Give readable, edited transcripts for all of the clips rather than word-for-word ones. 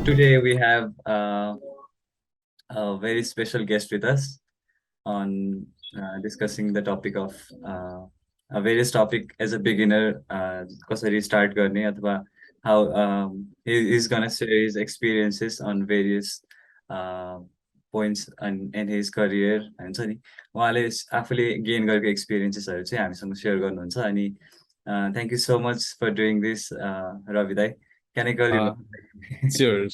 Today we have a very special guest with us on discussing the topic of a various topic as a beginner, कसरी start गर्ने अथवा how he's gonna share his experiences on various points in his career हुन्छ नि उहाँले आफूले gain गरेको एक्सपिरियन्सेसहरू चाहिँ हामीसँग सेयर गर्नुहुन्छ अनि thank you so much for doing this Ravi दाई can I call Uh, you sure.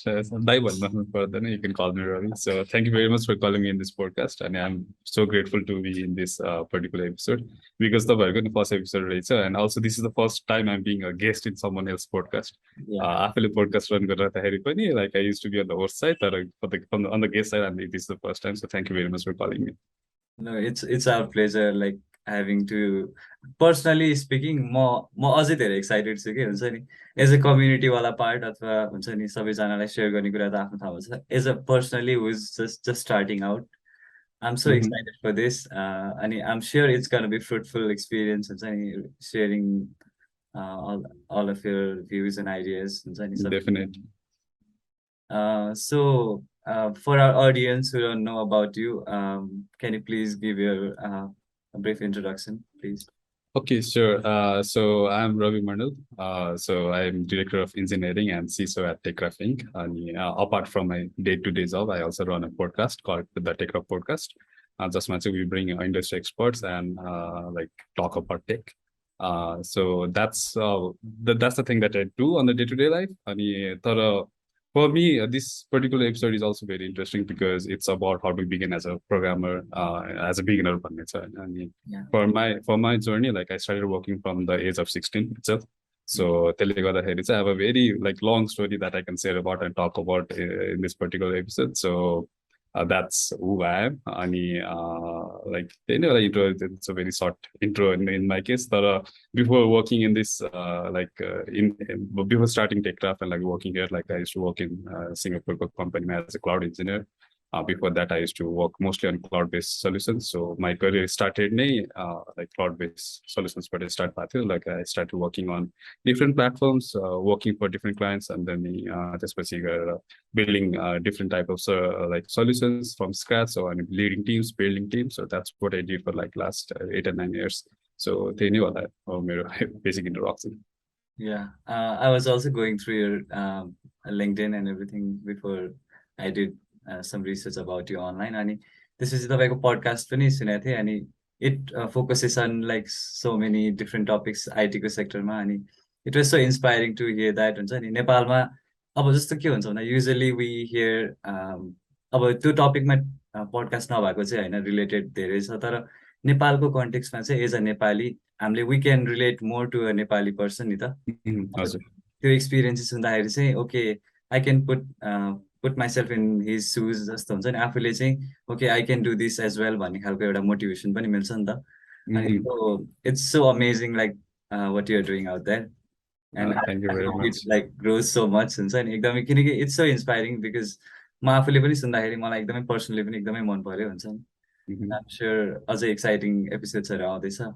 Dai भन्नु पर्दैन. You can call me Ravi. So thank you very much for calling me in this podcast. And I'm so grateful to be in this particular episode because तपाईँहरूको नि first episode रहेछ. And also this is the first time I'm being a guest in someone else's podcast. आफूले podcast run गरिरहँदाखेरि पनि like I used to be on the host side, तर on the guest side, and this is the first time. So thank you very much for calling me. No, it's our pleasure like having to personally speaking म अझै धेरै excited छु कि हुन्छ नि as a community वाला part अथवा हुन्छ नि सबैजनालाई सेयर गर्ने कुरा त आफ्नो ठाउँमा छ as a personally who is just starting out I am so excited for this अनि I am sure it's gonna be fruitful experience हुन्छ नि sharing all of your views and ideas हुन्छ नि सबै Definitely. So for our audience who don't know about you, can you please give your a brief introduction, please? Okay, sure. So I'm Ravi Mandal. So I'm Director of Engineering and CISO at TechKraft Inc. And apart from my day-to-day job, I also run a podcast called the TechKraft Podcast. Just much we bring industry experts and like talk about tech. So that's the thing that I do on the day-to-day life. And for me, this particular episode is also very interesting because it's about how to begin as a programmer, as a beginner. And Yeah. for my journey, like I started working from the age of 16 itself. So त्यसले गर्दाखेरि चाहिँ I have a very like long story that I can share about and talk about in this particular episode. So that's who I am. Ani like intro, it's a very short intro in my case. But before working in this before starting TechKraft and like working here, like I used to work in Singapore company as a cloud engineer. Before that, I used to work mostly on cloud-based solutions. So my career started like cloud-based solutions, but I like I started working on different platforms, working for different clients, and then just building different type of like solutions from scratch. So I'm leading teams, building teams. So that's what I did for like last 8 or 9 years. So they knew that basic introduction. Yeah, I was also going through your LinkedIn and everything before I did some research about you online. अनि त्यसपछि तपाईँको podcast पनि सुनेको थिएँ अनि it focuses on like so many different topics IT को सेक्टरमा अनि it was so inspiring to hear that हुन्छ नि नेपालमा अब जस्तो के हुन्छ भन्दा usually we hear अब त्यो टपिकमा पडकास्ट नभएको चाहिँ होइन रिलेटेड धेरै छ तर नेपालको कन्टेक्समा चाहिँ एज अ नेपाली हामीले we can relate more to a Nepali person नि त त्यो एक्सपिरियन्सेस हुँदाखेरि चाहिँ okay I can put myself in his shoes जस्तो हुन्छ नि आफूले चाहिँ okay I can do this as well भन्ने खालको एउटा मोटिभेसन पनि मिल्छ नि त अनि it's so amazing like what you're doing out there and it like grows so much हुन्छ नि एकदमै किनकि इट्स सो इन्सपाइरिङ बिकज म आफूले पनि सुन्दाखेरि मलाई एकदमै पर्सनली पनि एकदमै मन पर्यो हुन्छ नि I'm sure अझै एक्साइटिङ एपिसोड्सहरू आउँदैछ हैन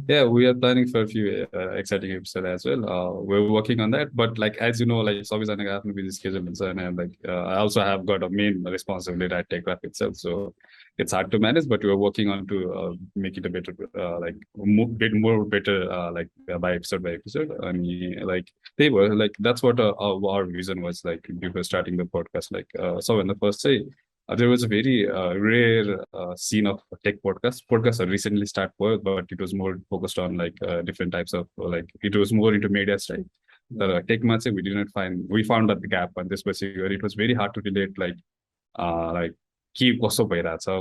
Yeah, we are planning for a few exciting episodes as well. We're working on that, but like as you know, like सबैजनाको आफ्नो busy schedule हुन्छ and like I also have got a main responsibility at TechKraft itself, so it's hard to manage. But we're working on to make it a better, bit more better, by episode. And like they were like that's what our vision was like before starting the podcast. Like so when the first say. There was a very rare scene of tech podcasts. Podcasts are recently started, but it was more focused on like different types of like it was more into media style. The tech match we did not find. We found that the gap on this particular. It was very hard to relate like keep also by that. So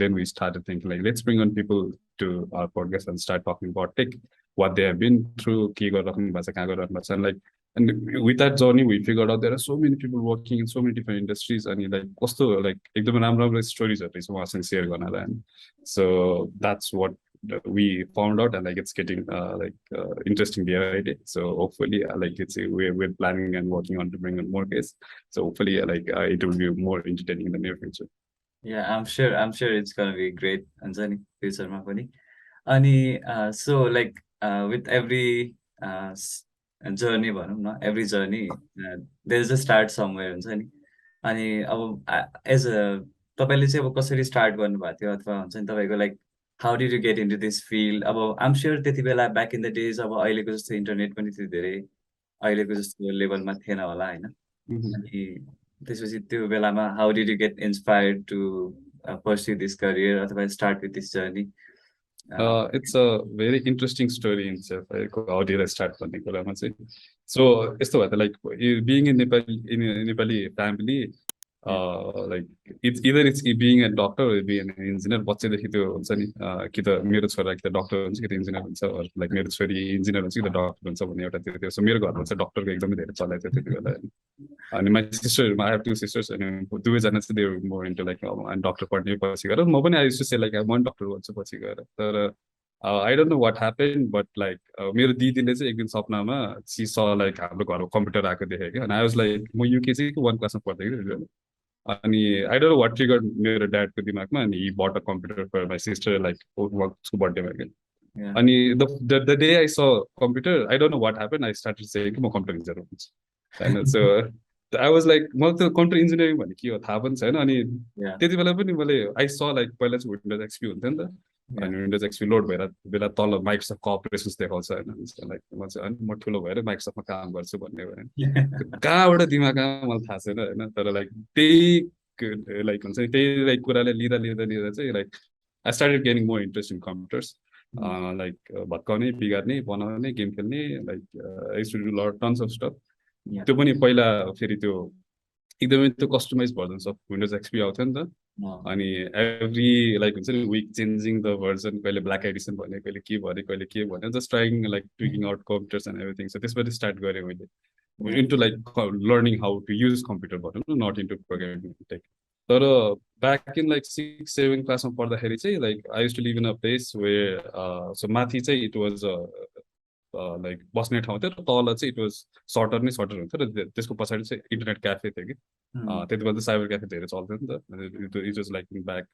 then we started thinking like let's bring on people to our podcast and start talking about tech, what they have been through, and like. And with that journey, we figured out there are so many people working in so many different industries, and like also like एकदमै राम्रो stories are share गर्नलाई. So that's what we found out, and like it's getting interesting day by day. So hopefully, like it's we're planning and working on to bring on more guests. So hopefully, it will be more entertaining in the near future. Yeah, I'm sure it's gonna be great हुन्छ नि फ्युचरमा पनि अनि so like with every journey भनौँ न, every journey there is a start somewhere हुन्छ नि। अनि अब एज अ तपाईँले चाहिँ अब कसरी स्टार्ट गर्नुभएको थियो, अथवा हुन्छ नि तपाईँको like how did you get into this field? अब आइएम स्योर त्यति बेला ब्याक इन द डेज अब अहिलेको जस्तो इन्टरनेट पनि थियो धेरै, अहिलेको जस्तो लेभलमा थिएन होला होइन। अनि त्यसपछि त्यो बेलामा how did you get inspired to pursue this career अथवा start with this journey? It's a very interesting story in itself. How did I start भन्ने कुरामा चाहिँ सो यस्तो भयो त like being in Nepali family like it's being a doctor being engineer बच्चैदेखि त्यो हुन्छ नि कि त मेरो छोरा कि त डक्टर हुन्छ कि त इन्जिनियर हुन्छ लाइक मेरो छोरी इन्जिनियर हुन्छ कि त डक्टर हुन्छ भन्ने एउटा त्यो सो मेरो घरमा चाहिँ डक्टरको एकदमै धेरै चलाइ थियो त्यति बेला अनि my sister I have two sisters अनि दुवैजना चाहिँ they're more into like doctor पढ्ने पछि गएर म पनि I used to say like म डक्टर भन्छु पछि गएर तर I don't know what happen but like मेरो दिदीले चाहिँ एक दिन सपनामा सी स लाइक हाम्रो घरमा कम्प्युटर आएको देखेँ कि अनि आई वाज लाइक म युकेजी कि 1 क्लासमा पढ्दाखेरि अनि I don't know what trigger मेरो ड्याडको दिमागमा अनि he bought a computer for my sister like उसको बर्थडेमा क्या Yeah. अनि the day I saw computer I don't know what happen I started saying कि म कम्प्युटर इन्जिनियर हुन्छु होइन सो आई वाज लाइक मलाई त्यो कम्प्युटर इन्जिनियरिङ भने के हो थाहा पनि छैन अनि Yeah. त्यति बेला पनि मैले आई स लाइक पहिला चाहिँ विन्डोज एक्सपी हुन्थ्यो नि त Yeah. अनि विन्डोज एक्सपी लोड भएर बेला तल माइक्रोसफ्ट कोअपरेसन्स देखाउँछ होइन लाइक म चाहिँ अनि म ठुलो भएर माइक्रोसफ्टमा काम गर्छु भन्ने भयो कहाँबाट दिमाग आयो मलाई थाहा छैन होइन तर लाइक त्यही लाइक हुन्छ नि त्यही लाइक कुराले लिँदा लिँदा लिँदा चाहिँ like I started gaining more interest in computers like भत्काउने बिगार्ने बनाउने गेम खेल्ने like I to do lot tons of stuff Yeah. त्यो पनि पहिला फेरि त्यो एकदमै त्यो customize versions of Windows XP आउँथ्यो नि त अनि एभ्री लाइक हुन्छ नि विक चेन्जिङ द भर्जन कहिले ब्ल्याक एडिसन भन्यो कहिले के भन्यो just trying like tweaking out computers and everything so त्यसबाट स्टार्ट गरेँ मैले into like learning how to use computer भनौँ न नट इन्टु प्रोग्रामिङ टेक तर ब्याक इन लाइक 6-7 क्लासमा पढ्दाखेरि चाहिँ like I use to live in a place way so माथि चाहिँ इट वाज लाइक बस्ने ठाउँ थियो र तल चाहिँ इट वाज सर्टर नै सर्टर हुन्थ्यो र त्यसको पछाडि चाहिँ इन्टरनेट क्याफे थियो कि त्यति बेला त साइबर क्याफे धेरै चल्थ्यो नि त इट वाज लाइक ब्याक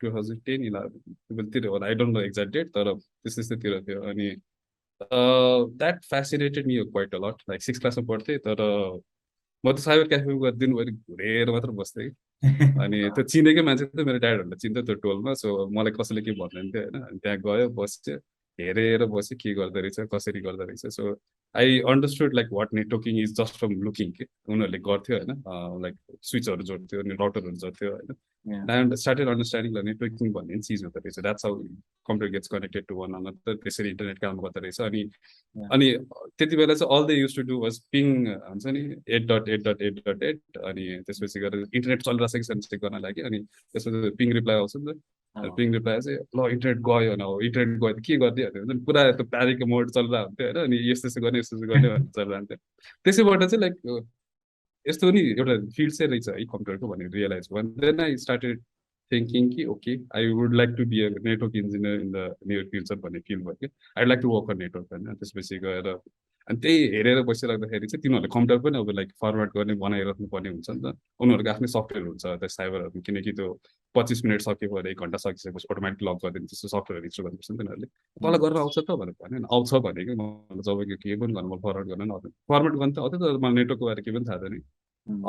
2010-11 होला I don't know exact date तर त्यस्तैतिर थियो अनि that fascinated me quite a lot like 6 क्लासमा पढ्थेँ तर म त साइबर क्याफेमा दिनभरि घुरेर मात्र बस्थेँ कि अनि त्यो चिनेकै मान्छे त मेरो ड्याडहरूलाई चिन्थ्यो त्यो टोलमा सो मलाई कसैले के भन्दैन थियो होइन अनि त्यहाँ गयो बस्यो हेरेर बस्यो के गर्दो रहेछ कसरी गर्दो रहेछ so I understood like what networking is just from looking के उनीहरूले गर्थ्यो होइन लाइक स्विचहरू जोड्थ्यो अनि राउटरहरू जोड्थ्यो होइन आई स्टार्टेड अन्डरस्ट्यान्डिङ नेटवर्किङ भन्ने चिज हुँदो रहेछ that's how computer gets connected to one another त्यसरी इन्टरनेट काम गर्दो रहेछ अनि त्यति बेला चाहिँ all they use to do was ping हुन्छ नि 8.8.8.8 अनि त्यसपछि गएर इन्टरनेट चलिरहेको छ कि चेक गर्न लागि अनि त्यसपछि पिङ रिप्लाई आउँछ नि त पिङ रिप्लाई चाहिँ ल इन्टरनेट गयो न इन्टरनेट गयो के गरिदियो भने पुरा त्यो प्यानिकको मोड चलिरहेको हुन्थ्यो होइन अनि यस्तो यस्तो गर्ने भनेर चलिरहन्थ्यो त्यसैबाट चाहिँ लाइक यस्तो नि एउटा फिल्ड चाहिँ रहेछ है कम्प्युटरको भनेर रियलाइज भयो देन आई स्टार्टेड थिङ्किङ कि okay I would like to be a network engineer in the near future भन्ने फिल भयो कि I like to work on network होइन त्यसपछि गएर अनि त्यही हेरेर बसिराख्दाखेरि चाहिँ तिनीहरूले कम्प्युटर पनि अब लाइक फर्मेट गर्ने बनाइराख्नु पर्ने हुन्छ नि त उनीहरूको आफ्नै सफ्टवेयर हुन्छ त्यो साइबरहरू किनकि त्यो 25 मिनट सक्यो भने 1 घन्टा सकिसकेपछि अटोमेटिक लक गरिदिन्छ त्यस्तो सफ्टवेयर इन्स्टल गर्नुपर्छ नि तिनीहरूले तल गरेर आउँछ त भनेर भन्यो आउँछ भने कि मलाई जब के पनि गर्नु म फरवर्ड गर्न आउँदैन फर्मेट गर्नु त आउँथ्यो तर मलाई नेटवर्कको बारे केही पनि थाहा छैन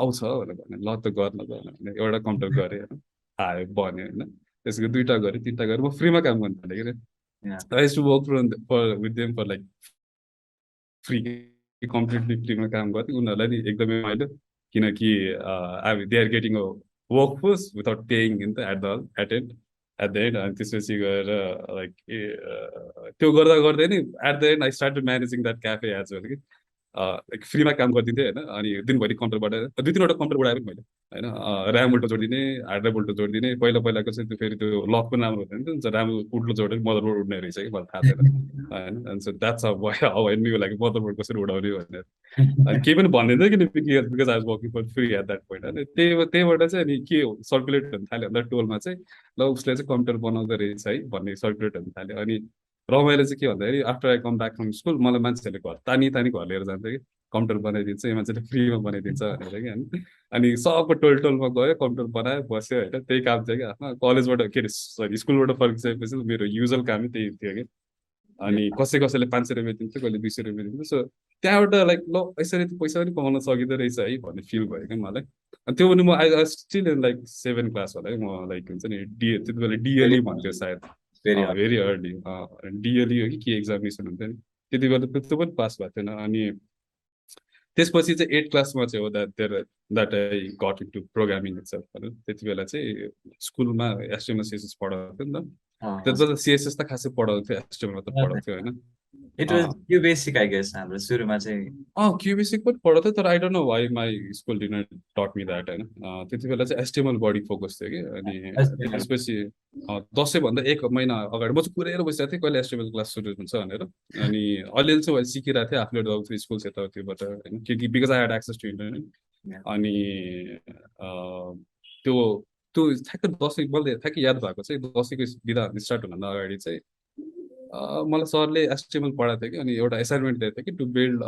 आउँछ भनेर भन्यो ल त गर्न भने एउटा कम्प्युटर गरेँ होइन आयो बन्यो होइन त्यसको 2टा गरेँ 3टा गरेँ म फ्रीमा काम गर्नु थालेँ कि I to work for with them for like free completely फ्रीमा काम गर्थेँ उनीहरूलाई नि एकदमै रमाइलो किनकि they are getting a work force without paying in the at the end अनि त्यसपछि गएर लाइक त्यो गर्दा गर्दै नि at the end I started managing that cafe as well कि लाइक फ्रीमा काम गरिदिन्थेँ होइन अनि दिनभरि कम्प्युटरबाट 2-3वटा कम्प्युटर उडाएँ पनि मैले होइन ऱ्याम उल्टो जोडिदिने हार्ड ड्राइभ उल्टो जोडिदिने पहिलाको चाहिँ त्यो फेरि त्यो लक पनि राम्रो हुँदैन नि त ऱ्याम उल्टो जोडेर मदरबोर्ड उड्ने रहेछ कि मलाई थाहा छैन होइन अनि so that's how I knew like motherboard कसरी उडाउने भनेर अनि केही पनि भन्दैन कि because I was working for free at that point होइन त्यहीबाट चाहिँ अनि के सर्कुलेट हुन थाल्यो भन्दा टोलमा चाहिँ ल उसले चाहिँ कम्प्युटर बनाउँदो रहेछ है भन्ने सर्कुलेट हुन थाल्यो अनि रमाइलो चाहिँ के भन्दाखेरि after I come back from school मलाई मान्छेहरूले घर तानी घर लिएर जान्थ्यो कि कम्प्युटर बनाइदिन्छ यो मान्छेले फ्रीमा बनाइदिन्छ भनेर कि होइन अनि सबको टोलमा गयो कम्प्युटर बनायो बस्यो होइन त्यही काम थियो कि आफ्नो कलेजबाट के अरे सरी स्कुलबाट फर्किसकेपछि मेरो युजल कामै त्यही थियो कि अनि कसैले 500 रुपियाँ दिन्थ्यो कहिले 200 रुपियाँ दिन्थ्यो सो त्यहाँबाट लाइक ल यसरी त पैसा पनि कमाउन सकिँदो रहेछ है भन्ने फिल भयो क्या मलाई। अनि त्यो पनि म I still in like 7 class होला है म, लाइक हुन्छ नि त्यति बेला भेरी डिएलई भन्थ्यो सायद, भेरी भेरी अर्ली डिएलई हो कि के एक्जामिनेसन हुन्थ्यो नि, त्यति बेला त्यो पनि पास भएको थिएन। अनि त्यसपछि चाहिँ 8 क्लासमा चाहिँ हो that I got into programming itself होइन। त्यति बेला चाहिँ स्कुलमा एचटिएमएल सिएसएस पढाउँथ्यो नि त, त्यति बेला सिएसएस त खासै पढाउँथ्यो, एचटिएमएल मात्र पढाउँथ्यो होइन। इट वाज यो बेसिक आई गेस हाम्रो सुरुमा चाहिँ। क्युबिसिक पनि पढाउँथ्यो, तर I don't know why my school did taught me that होइन। त्यति बेला चाहिँ एचटिएमएल बढी फोकस थियो कि। अनि त्यसपछि 10 भन्दा 1 महिना अगाडि म चाहिँ कुरेर बसिरहेको थिएँ कहिले एचटिएमएल क्लास सुरु हुन्छ भनेर। अनि अलिअलि चाहिँ मैले सिकिरहेको थिएँ आफूले गएको स्कुल यताउतिबाट होइन, किनकि because I had access to internet. अनि त्यो त्यो ठ्याक्कै दसैँ मैले ठ्याक्कै याद भएको चाहिँ दसैँको बिदा स्टार्ट हुनुभन्दा अगाडि चाहिँ मलाई सरले एचटिएमएल पढाएको थियो कि। अनि एउटा एसाइनमेन्ट दिएको थियो कि टु बिल्ड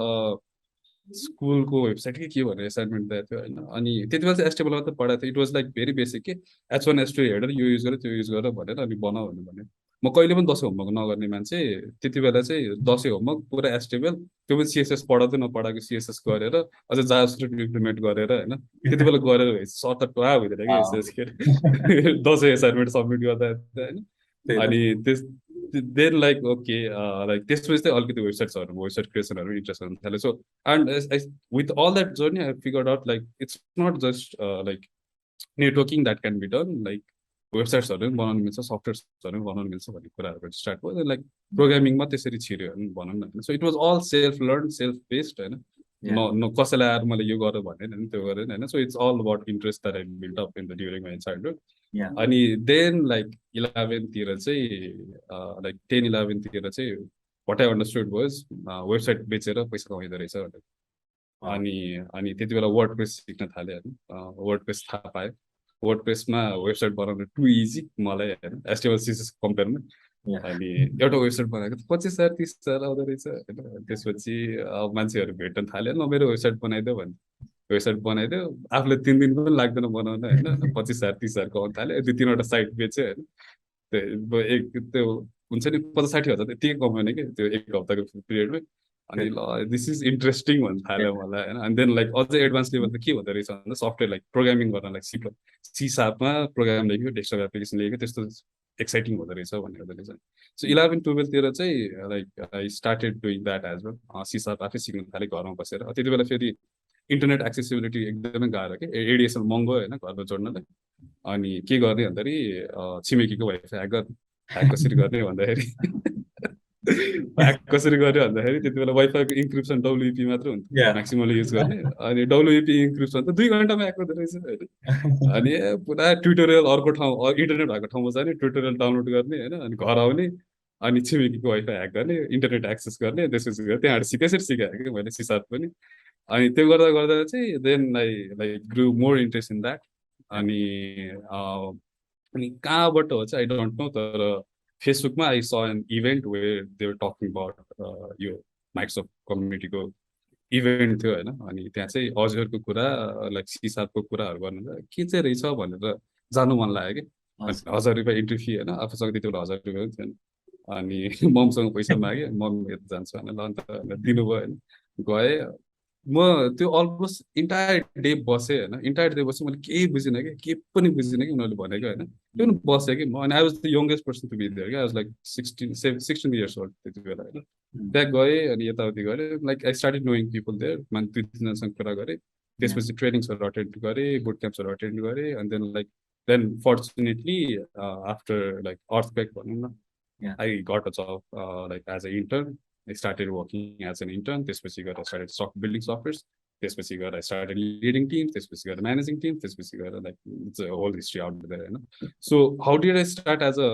स्कुलको वेबसाइट कि के भनेर एसाइनमेन्ट दिएको थियो होइन। अनि त्यति बेला चाहिँ एचटिएमएल मात्रै पढाएको थियो, it was like very basic कि H1 H2 हेरेर यो युज गरेर त्यो युज गरेर भनेर अनि बनाऊ भन्यो। म कहिले पनि दसैँ होमवर्क नगर्ने मान्छे, त्यति बेला चाहिँ दसैँ होमवर्क पुरा एचटिएमएल, त्यो पनि सिएसएस पढाउँदै नपढाएको सिएसएस गरेर अझ जाभास्क्रिप्ट इम्प्लिमेन्ट गरेर होइन। त्यति बेला गरेर सर त टुवा हुँदैन कि एसएस के अरे दसैँ एसाइनमेन्ट सब्मिट गर्दा होइन। अनि त्यस देन लाइक ओके लाइक त्यसपछि चाहिँ अलिकति वेबसाइट क्रिएसनहरू इन्ट्रेस्ट गर्नु थाल्यो। So and with all that journey I figured out like it's not just like networking that can be done, like वेबसाइट्सहरू पनि बनाउनु मिल्छ, सफ्टवेयर्सहरू पनि बनाउनु मिल्छ भन्ने कुराहरू स्टार्ट भयो। लाइक प्रोग्रामिङमा त्यसरी छिर्यो भनौँ न होइन। So it was all self learn self based होइन। न कसैलाई आएर मैले यो गर भनेन होइन, त्यो गरेन होइन। So it's all about interest that I build up in the during my childhood. अनि देन लाइक 11तिर चाहिँ लाइक 10-11तिर चाहिँ what I understood was website बेचेर पैसा कमाइदो रहेछ भनेर। अनि अनि त्यति बेला वर्ड प्रेस सिक्न थालेँ होइन। वर्ड प्रेस थाहा पाएँ, वर्ड प्रेसमा वेबसाइट बनाउनु टु इजी मलाई होइन एचटिएमएल सिएसएस कम्पेयरमा। अनि एउटा वेबसाइट बनाएको 25,000-30,000 आउँदो रहेछ होइन। त्यसपछि मान्छेहरू भेट्न थाल्यो, न मेरो वेबसाइट बनाइदियो भने वेबसाइट बनाइदियो, आफूले 3 दिन पनि लाग्दैन बनाउन होइन। 25,000-30,000 कमाउनु थाल्यो, 2-3वटा साइट बेच्यो होइन। त्यो हुन्छ नि 50-60 हजार त्यतिकै कमाउने कि त्यो 1 हप्ताको पिरियडमै। अनि ल दिस इज इन्ट्रेस्टिङ भन्नु थाल्यो मलाई होइन। अनि देन लाइक अझै एडभान्स लेभल त के हुँदो रहेछ भन्दा सफ्टवेयर लाइक प्रोग्रामिङ गर्न लाइक सी#मा प्रोग्राम लेख्यो, डेस्कटप एप्लिकेसन लेख्यो, त्यस्तो एक्साइटिङ हुँदो रहेछ भन्ने हुँदो रहेछ। सो 11-12तिर चाहिँ like I started doing that as well. सी# आफै सिक्नु थालेँ घरमा बसेर। त्यति बेला फेरि इन्टरनेट एक्सेसिबिलिटी एकदमै गाह्रो कि, एडिएसएल महँगो होइन घरमा जोड्नलाई। अनि के गर्ने भन्दाखेरि छिमेकीको वाइफाई ह्याक कसरी गर्ने भन्दाखेरि ह्याक कसरी गर्ने भन्दाखेरि त्यति बेला वाइफाईको इन्क्रिप्सन डब्लुइपी मात्र हुन्थ्यो म्याक्सिमली युज गर्ने। अनि डब्लुइपी इन्क्रिप्सन त 2 घन्टामा ह्याक हुँदो रहेछ होइन। अनि पुरा ट्युटोरियल अर्को ठाउँ इन्टरनेट भएको ठाउँमा जाने, ट्युटोरियल डाउनलोड गर्ने होइन। अनि घर आउने, अनि छिमेकीको वाइफाई ह्याक गर्ने, इन्टरनेट एक्सेस गर्ने, त्यसपछि त्यहाँबाट त्यसरी सिकाएँ कि मैले सी# पनि। अनि त्यो गर्दा गर्दा चाहिँ then I like grew more interest in that. अनि अनि कहाँबाट हो चाहिँ आई डोन्ट नो, तर फेसबुकमा I saw an event where they were talking about यो माइक्रोसफ्ट कम्युनिटीको इभेन्ट थियो होइन। अनि त्यहाँ चाहिँ अजरको कुरा लाइक सी#को कुराहरू गर्नु के चाहिँ रहेछ भनेर जानु मन लाग्यो कि। अनि 1,000 रुपियाँ इन्ट्री फी होइन, आफूसँग त्यति बेला 1,000 रुपियाँ पनि थिएन। अनि ममसँग पैसा मागेँ, मम यता जान्छु भने ल अन्त दिनुभयो होइन। गएँ म, त्यो अलमोस्ट इन्टायर डे बसेँ होइन। इन्टायर डे बसेँ, मैले केही बुझिनँ कि, के पनि बुझिनँ कि उनीहरूले भनेको होइन। त्यो पनि बसेँ कि म। अनि I was the youngest person to be there क्या, I was like 16 years old त्यति बेला होइन। त्यहाँ गएँ अनि यताउति गरेँ, like I started knowing people there, मान्छे 2-3जनासँग कुरा गरेँ। त्यसपछि ट्रेनिङ्सहरू अटेन्ड गरेँ, बुट क्याम्प्सहरू अटेन्ड गरेँ। अनि then fortunately after like earthquake भनौँ न, I got a job like as an intern. I started working as an intern. त्यसपछि गएर I started building softwares. त्यसपछि गएर I started leading teams. त्यसपछि गएर managing teams. त्यसपछि गएर like it's a whole history out there होइन. So how did I start as a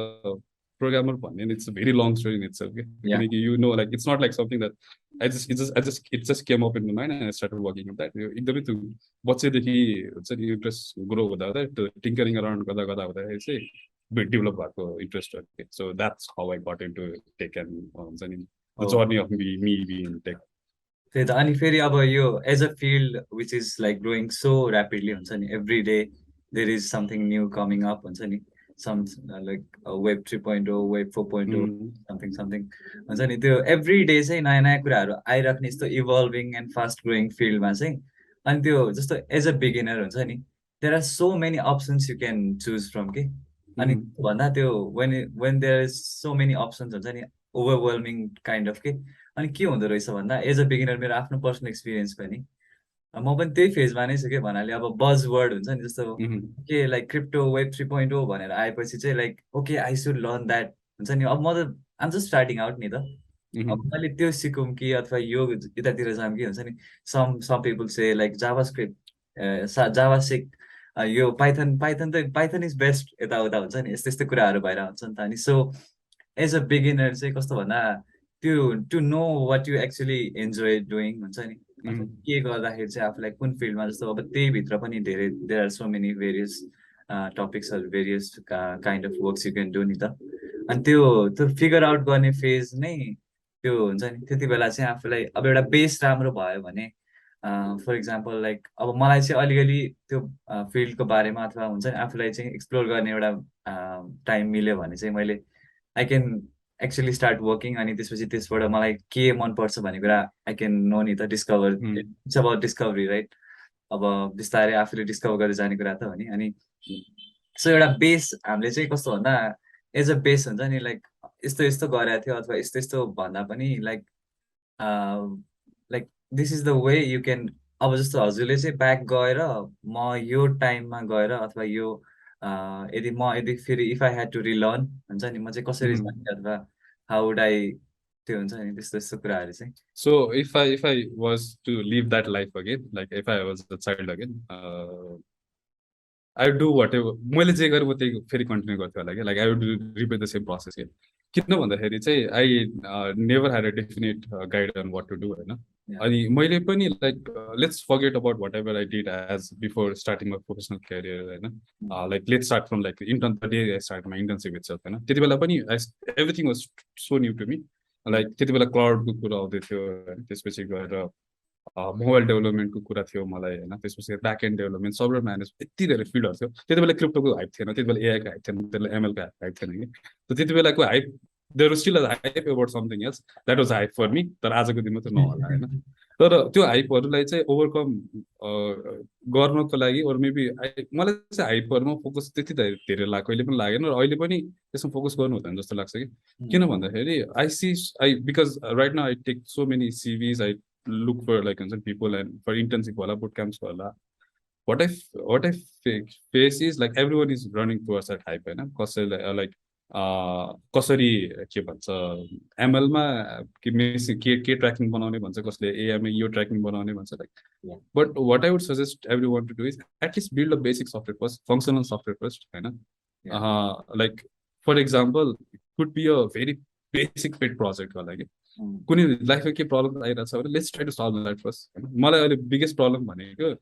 programmer भन्ने, it's a very long story in itself. किनकि you know like it's not like something that it just came up in my mind and I started working on that. एकदमै त्यो बच्चैदेखि हुन्छ नि interest grow हुँदा हुँदा त्यो टिङ्करिङ around गर्दा गर्दा हुँदाखेरि चाहिँ डेभलप भएको इन्ट्रेस्ट हो। So that's how I got into tech and हुन्छ नि the journey of me in tech. त्यही त। अनि फेरि अब यो as a field which is like growing so rapidly हुन्छ नि, every day there is something new coming up हुन्छ नि। some like web 3.0 web 4.0 Mhm. something हुन्छ नि त्यो एभ्री डे चाहिँ नयाँ नयाँ कुराहरू आइराख्ने यस्तो इभल्भिङ एन्ड फास्ट ग्रोइङ फिल्डमा चाहिँ अनि त्यो जस्तो एज अ बिगिनर हुन्छ नि there are so many options you can choose from के अनि Mhm. भन्दा त्यो when there is so many options हुन्छ नि ओभरवेल्मिङ काइन्ड अफ के अनि के हुँदो रहेछ भन्दा एज अ बिगिनर मेरो आफ्नो पर्सनल एक्सपिरियन्स पनि म पनि त्यही फेजमा नै छु कि भन्नाले अब बज वर्ड हुन्छ नि जस्तो Mhm. के लाइक क्रिप्टो वेब 3.0 भनेर आएपछि चाहिँ like okay I should learn that हुन्छ नि अब म त आम जस्ट स्टार्टिङ आउट नि त अब Mhm. मैले त्यो सिकौँ कि अथवा यो यतातिर जाऊँ कि हुन्छ नि सम पिपल से लाइक जावा स्क्रिप्ट जावा सिक यो पाइथन त पाइथन इज बेस्ट यताउता हुन्छ नि यस्तो यस्तो कुराहरू भएर हुन्छ नि त अनि सो एज अ बिगिनर चाहिँ कस्तो भन्दा त्यो to know what you actually enjoy doing हुन्छ नि अथवा Mhm. के गर्दाखेरि चाहिँ आफूलाई कुन फिल्डमा जस्तो अब त्यही भित्र पनि धेरै there are so many various टपिक्सहरू various kind of works you can do नि त अनि त्यो फिगर आउट गर्ने फेज नै त्यो हुन्छ नि त्यति बेला चाहिँ आफूलाई अब एउटा बेस राम्रो भयो भने फर इक्जाम्पल लाइक अब मलाई चाहिँ अलिअलि त्यो फिल्डको बारेमा अथवा हुन्छ नि आफूलाई चाहिँ एक्सप्लोर गर्ने एउटा टाइम मिल्यो भने चाहिँ मैले I can actually start working अनि त्यसपछि त्यसबाट मलाई के मनपर्छ भन्ने कुरा आई क्यान नो नि त discover Mhm. It's about discovery right अब बिस्तारै आफूले डिस्कभर गरेर जाने कुरा त हो नि अनि सो एउटा बेस हामीले चाहिँ कस्तो भन्दा एज अ बेस हुन्छ नि लाइक यस्तो यस्तो गरेको थियो अथवा यस्तो यस्तो भन्दा पनि like like this is the way you can अब जस्तो हजुरले चाहिँ ब्याक गएर म यो टाइममा गएर अथवा यो यदि फेरि if I had to relearn हुन्छ नि म चाहिँ कसरी Mhm. जाने अथवा हाउ वुड आई त्यो हुन्छ नि त्यस्तो यस्तो कुराहरू चाहिँ So if I was to live that life again, like if I was a child again, I would do whatever मैले जे गरेँ म त्यही फेरि कन्टिन्यू गर्थेँ होला कि like I would repeat the same process के किन भन्दाखेरि चाहिँ I never had a definite guide on what to do होइन या अनि मैले पनि like let's forget about whatever I did as before starting my professional career होइन like let's start from like intern the day I start my internship it's होइन त्यति बेला पनि everything was so new to me like त्यति बेला क्लाउडको कुरा आउँदै थियो होइन त्यसपछि गएर मोबाइल डेभलपमेन्टको कुरा थियो मलाई होइन त्यसपछि back and development software manage यति धेरै फिल्डहरू थियो त्यति बेला क्रिप्टोको हाइप थिएन त्यति बेला एआईको हाइप थिएन त्यति बेला एमएलको हाइप थिएन कि त त्यति बेलाको hype there still a hype about something else that was hype for me तर आजको दिनमा त नहोला होइन तर त्यो हाइपहरूलाई चाहिँ ओभरकम गर्नको लागि अरू मेबी मलाई चाहिँ हाइपहरूमा फोकस त्यति धेरै कहिले पनि लागेन र अहिले पनि त्यसमा फोकस गर्नु हुँदैन जस्तो लाग्छ कि किन भन्दाखेरि I because right now I take so many CVs I look for like people and for internship wala boot camps wala what I face is like everyone is running towards that hype होइन कसैले like कसरी के भन्छ एमएलमा के tracking बनाउने भन्छ कसले एआईमा यो ट्र्याकिङ बनाउने भन्छ like but what I would suggest every one to do is at least build a basic software first functional software first होइन like for example could be a very basic pet project होला कि कुनै लाइफमा के problem आइरहेको छ भने let's try to solve that first होइन मलाई अहिले बिगेस्ट प्रब्लम भनेको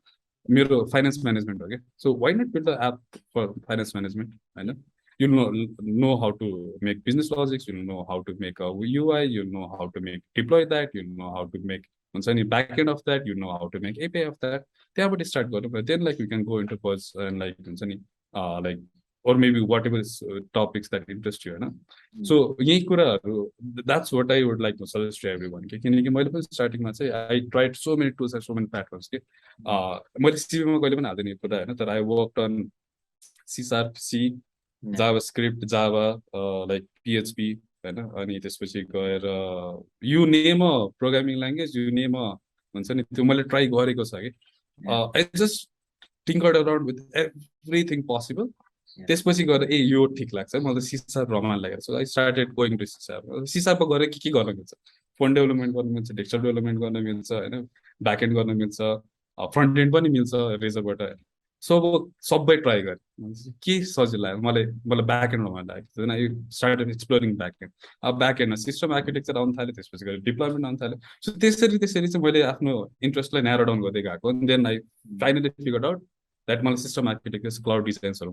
मेरो फाइनेन्स म्यानेजमेन्ट हो क्या so why not build the app for finance management होइन you know how to make business logics, you know how to make a UI, you know how to make deploy that, you know how to make back end of that, you know how to make API of that. त्यहाँबाट start गर्नु but then like we can go into purse and like like or maybe whatever is topics that interest you होइन सो यही कुराहरू that's what I would like to suggest to everyone कि किनकि मैले पनि स्टार्टिङमा चाहिँ I tried so many tools and so many platforms कि मैले सिभीमा कहिले पनि हाल्दैन यो कुरा होइन तर I work on C JavaScript Java like PHP होइन अनि त्यसपछि गएर you name a programming language you name a हुन्छ नि त्यो मैले ट्राई गरेको छ कि I just tinkered around with everything possible त्यसपछि गएर ए यो ठिक लाग्छ मलाई सिसाप रमाइलो लागेको छ आई स्टार्टेड गोइङ टु सिसाप सिसापमा गएर के गर्न मिल्छ फोन डेभलपमेन्ट गर्न मिल्छ डेस्कटप डेभलपमेन्ट गर्न मिल्छ होइन ब्याक एन्ड गर्न मिल्छ फ्रन्ट एन्ड पनि मिल्छ रेजरबाट सो अब सबै ट्राई गरेँ के सजिलो लाग्यो मलाई ब्याक एन्ड रमाइलो लागेको थियो I started exploring back and अब ब्याक एन्डमा सिस्टम आर्किटेक्चर आउनु थाल्यो त्यसपछि गएर डिप्लोयमेन्ट आउनु थाल्यो सो त्यसरी चाहिँ मैले आफ्नो इन्ट्रेस्टलाई न्यारो डाउन गर्दै गएको then I finally figure out that मलाई सिस्टम आर्किटेक्चर क्लाउड डिजाइन्सहरू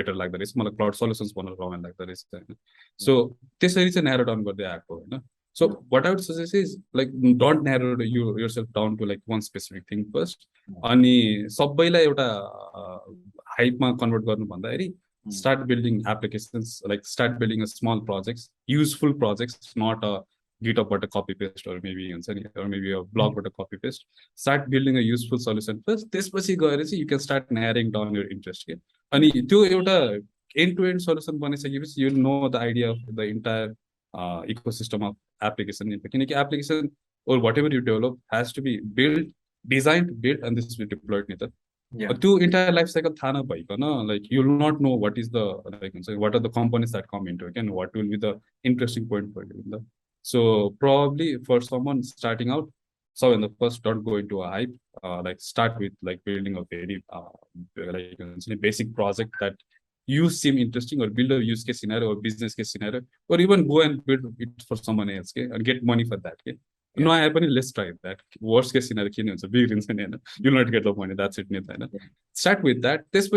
बेटर लाग्दो रहेछ मलाई क्लाउड सल्युसन्स बनाउन रमाइलो लाग्दो रहेछ होइन सो त्यसरी चाहिँ न्यारो डाउन गर्दै आएको होइन so what I would suggest is like don't narrow yourself down to like one specific thing first अनि सबैलाई एउटा हाइपमा कन्भर्ट गर्नु भन्दाखेरि start building applications, like start building a small projects, useful projects, not a GitHub but a copy paste or maybe or maybe a blog but a copy paste. Start building a useful solution first. त्यसपछि गएर चाहिँ you can start narrowing down your interest के. अनि त्यो एउटा end to end solution बनिसकेपछि you know the idea of the entire ecosystem of application. किनकि application or whatever you develop has to be built, designed, built, and this will be deployed नि त. त्यो entire life cycle थाहा नभइकन like you will not know what is the like what are the components that come into it and what will be the interesting point for you. So probably for someone starting out, so in the first, don't go into a hype. Like start with like building a very like basic project that you seem interesting, or build a use case scenario or business case scenario, or even go and build it for someone else, okay, and get money for that. Okay? No, I happen. Let's try that. Worst case scenario, big you'll not get the money. That's it. Start with that. This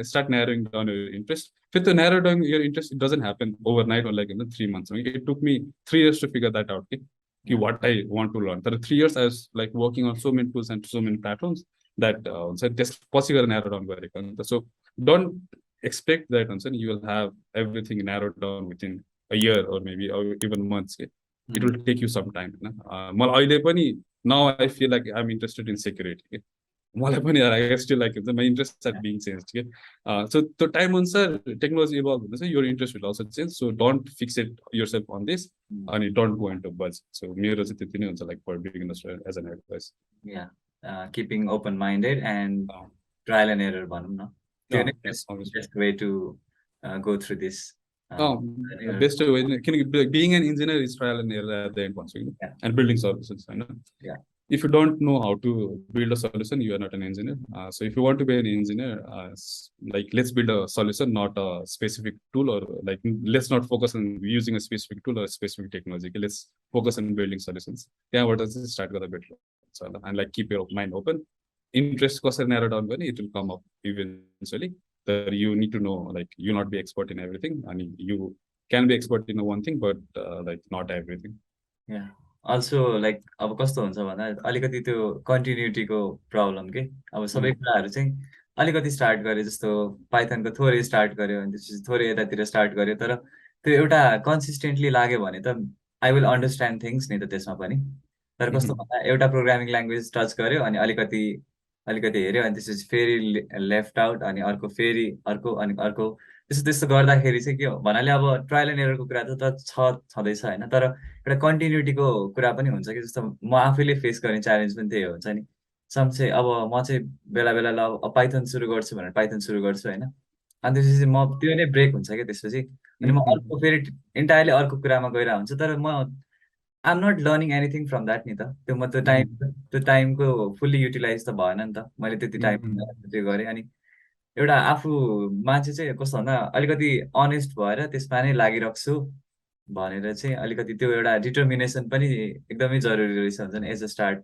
start narrowing down your interest. With the narrow down your interest, it doesn't happen overnight or like in the 3 months. It took me 3 years to figure that out. Okay? What I want to learn. For 3 years, I was like working on so many tools and so many platforms that just possible narrow down very. So don't expect that you will have everything narrowed down within a year or maybe or even months. Okay? It will take you some time. Now I feel like I'm interested in security. Okay? I still like it. My interests are being changed. Okay? So the time on technology evolves, your interest will also change. So don't fixate yourself on this and you don't go into buzz. So like for beginners as an advice. Yeah. Keeping open-minded and trial and error. Best way to go through this. Best way. Being an engineer is trial and error at the end, and building solutions. Yeah. If you don't know how to build a solution, you are not an engineer. So if you want to be an engineer, like let's build a solution, not a specific tool, or like let's not focus on using a specific tool or a specific technology. Let's focus on building solutions. Yeah, what does it start with a bit? So, and like keep your mind open. Interest cost narrow down when it will come up eventually. That you need to know, like you not be expert in everything. I mean, you can be expert in one thing, but like not everything. Yeah. Also like अब कस्तो हुन्छ भन्दा अलिकति त्यो कन्टिन्युटीको problem के अब सबै कुराहरू चाहिँ अलिकति स्टार्ट गरे जस्तो पाइथनको थोरै स्टार्ट गर्यो अनि त्यसपछि थोरै यतातिर स्टार्ट गर्यो तर त्यो एउटा कन्सिस्टेन्टली लाग्यो भने त आई विल अन्डरस्ट्यान्ड थिङ्स नि त त्यसमा पनि तर कस्तो भन्दा एउटा प्रोग्रामिङ ल्याङ्ग्वेज टच गर्यो अनि अलिकति अलिकति हेऱ्यो अनि त्यसपछि फेरि लेफ्ट आउट अनि अर्को फेरि अर्को अनि अर्को त्यस्तो त्यस्तो गर्दाखेरि चाहिँ के हो भन्नाले अब ट्रायल एन्ड एररको कुरा त छँदैछ होइन तर एउटा कन्टिन्युटीको कुरा पनि हुन्छ कि जस्तो म आफैले फेस गर्ने च्यालेन्ज पनि त्यही हुन्छ नि सम चाहिँ अब म चाहिँ बेला बेला ल पाइथन सुरु गर्छु भनेर पाइथन सुरु गर्छु होइन अनि त्यसपछि म त्यो नै ब्रेक हुन्छ क्या त्यसपछि अनि म अर्को फेरि इन्टायरली अर्को कुरामा गइरहेको हुन्छ तर म I'm not learning anything from that नि त त्यो म त्यो टाइमको फुल्ली युटिलाइज त भएन नि त मैले त्यति टाइम त्यो गरेँ अनि एउटा आफू मान्छे चाहिँ कस्तो भन्दा अलिकति अनेस्ट भएर त्यसमा नै लागिरहेको छु भनेर चाहिँ अलिकति त्यो एउटा डिटर्मिनेसन पनि एकदमै जरुरी रहेछ हुन्छ नि एज अ स्टार्ट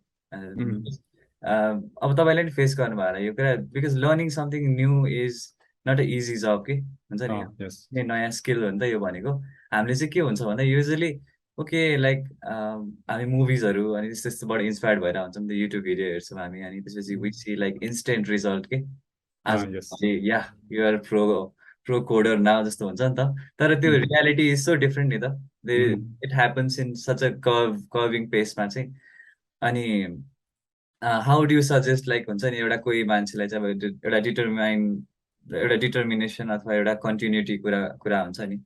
अब तपाईँले नि फेस गर्नुभयो होला यो कुरा because learning something new is not a easy जब के हुन्छ नि नयाँ स्किल हो नि त यो भनेको हामीले चाहिँ के हुन्छ भन्दा युजली ओके लाइक हामी मुभिजहरू अनि त्यस्तो त्यस्तोबाट इन्सपायर्ड भएर हुन्छौँ त्यो युट्युब भिडियो हेर्छौँ हामी अनि त्यसपछि we see like instant result के आज या युआर प्रो कोडर नाउ जस्तो हुन्छ नि त तर त्यो रियालिटी इज सो डिफ्रेन्ट नि त it happens in such a curving पेसमा चाहिँ अनि how do you suggest like हुन्छ नि एउटा कोही मान्छेलाई चाहिँ अब एउटा डिटर्मिनेसन अथवा एउटा कन्टिन्युटी कुरा हुन्छ नि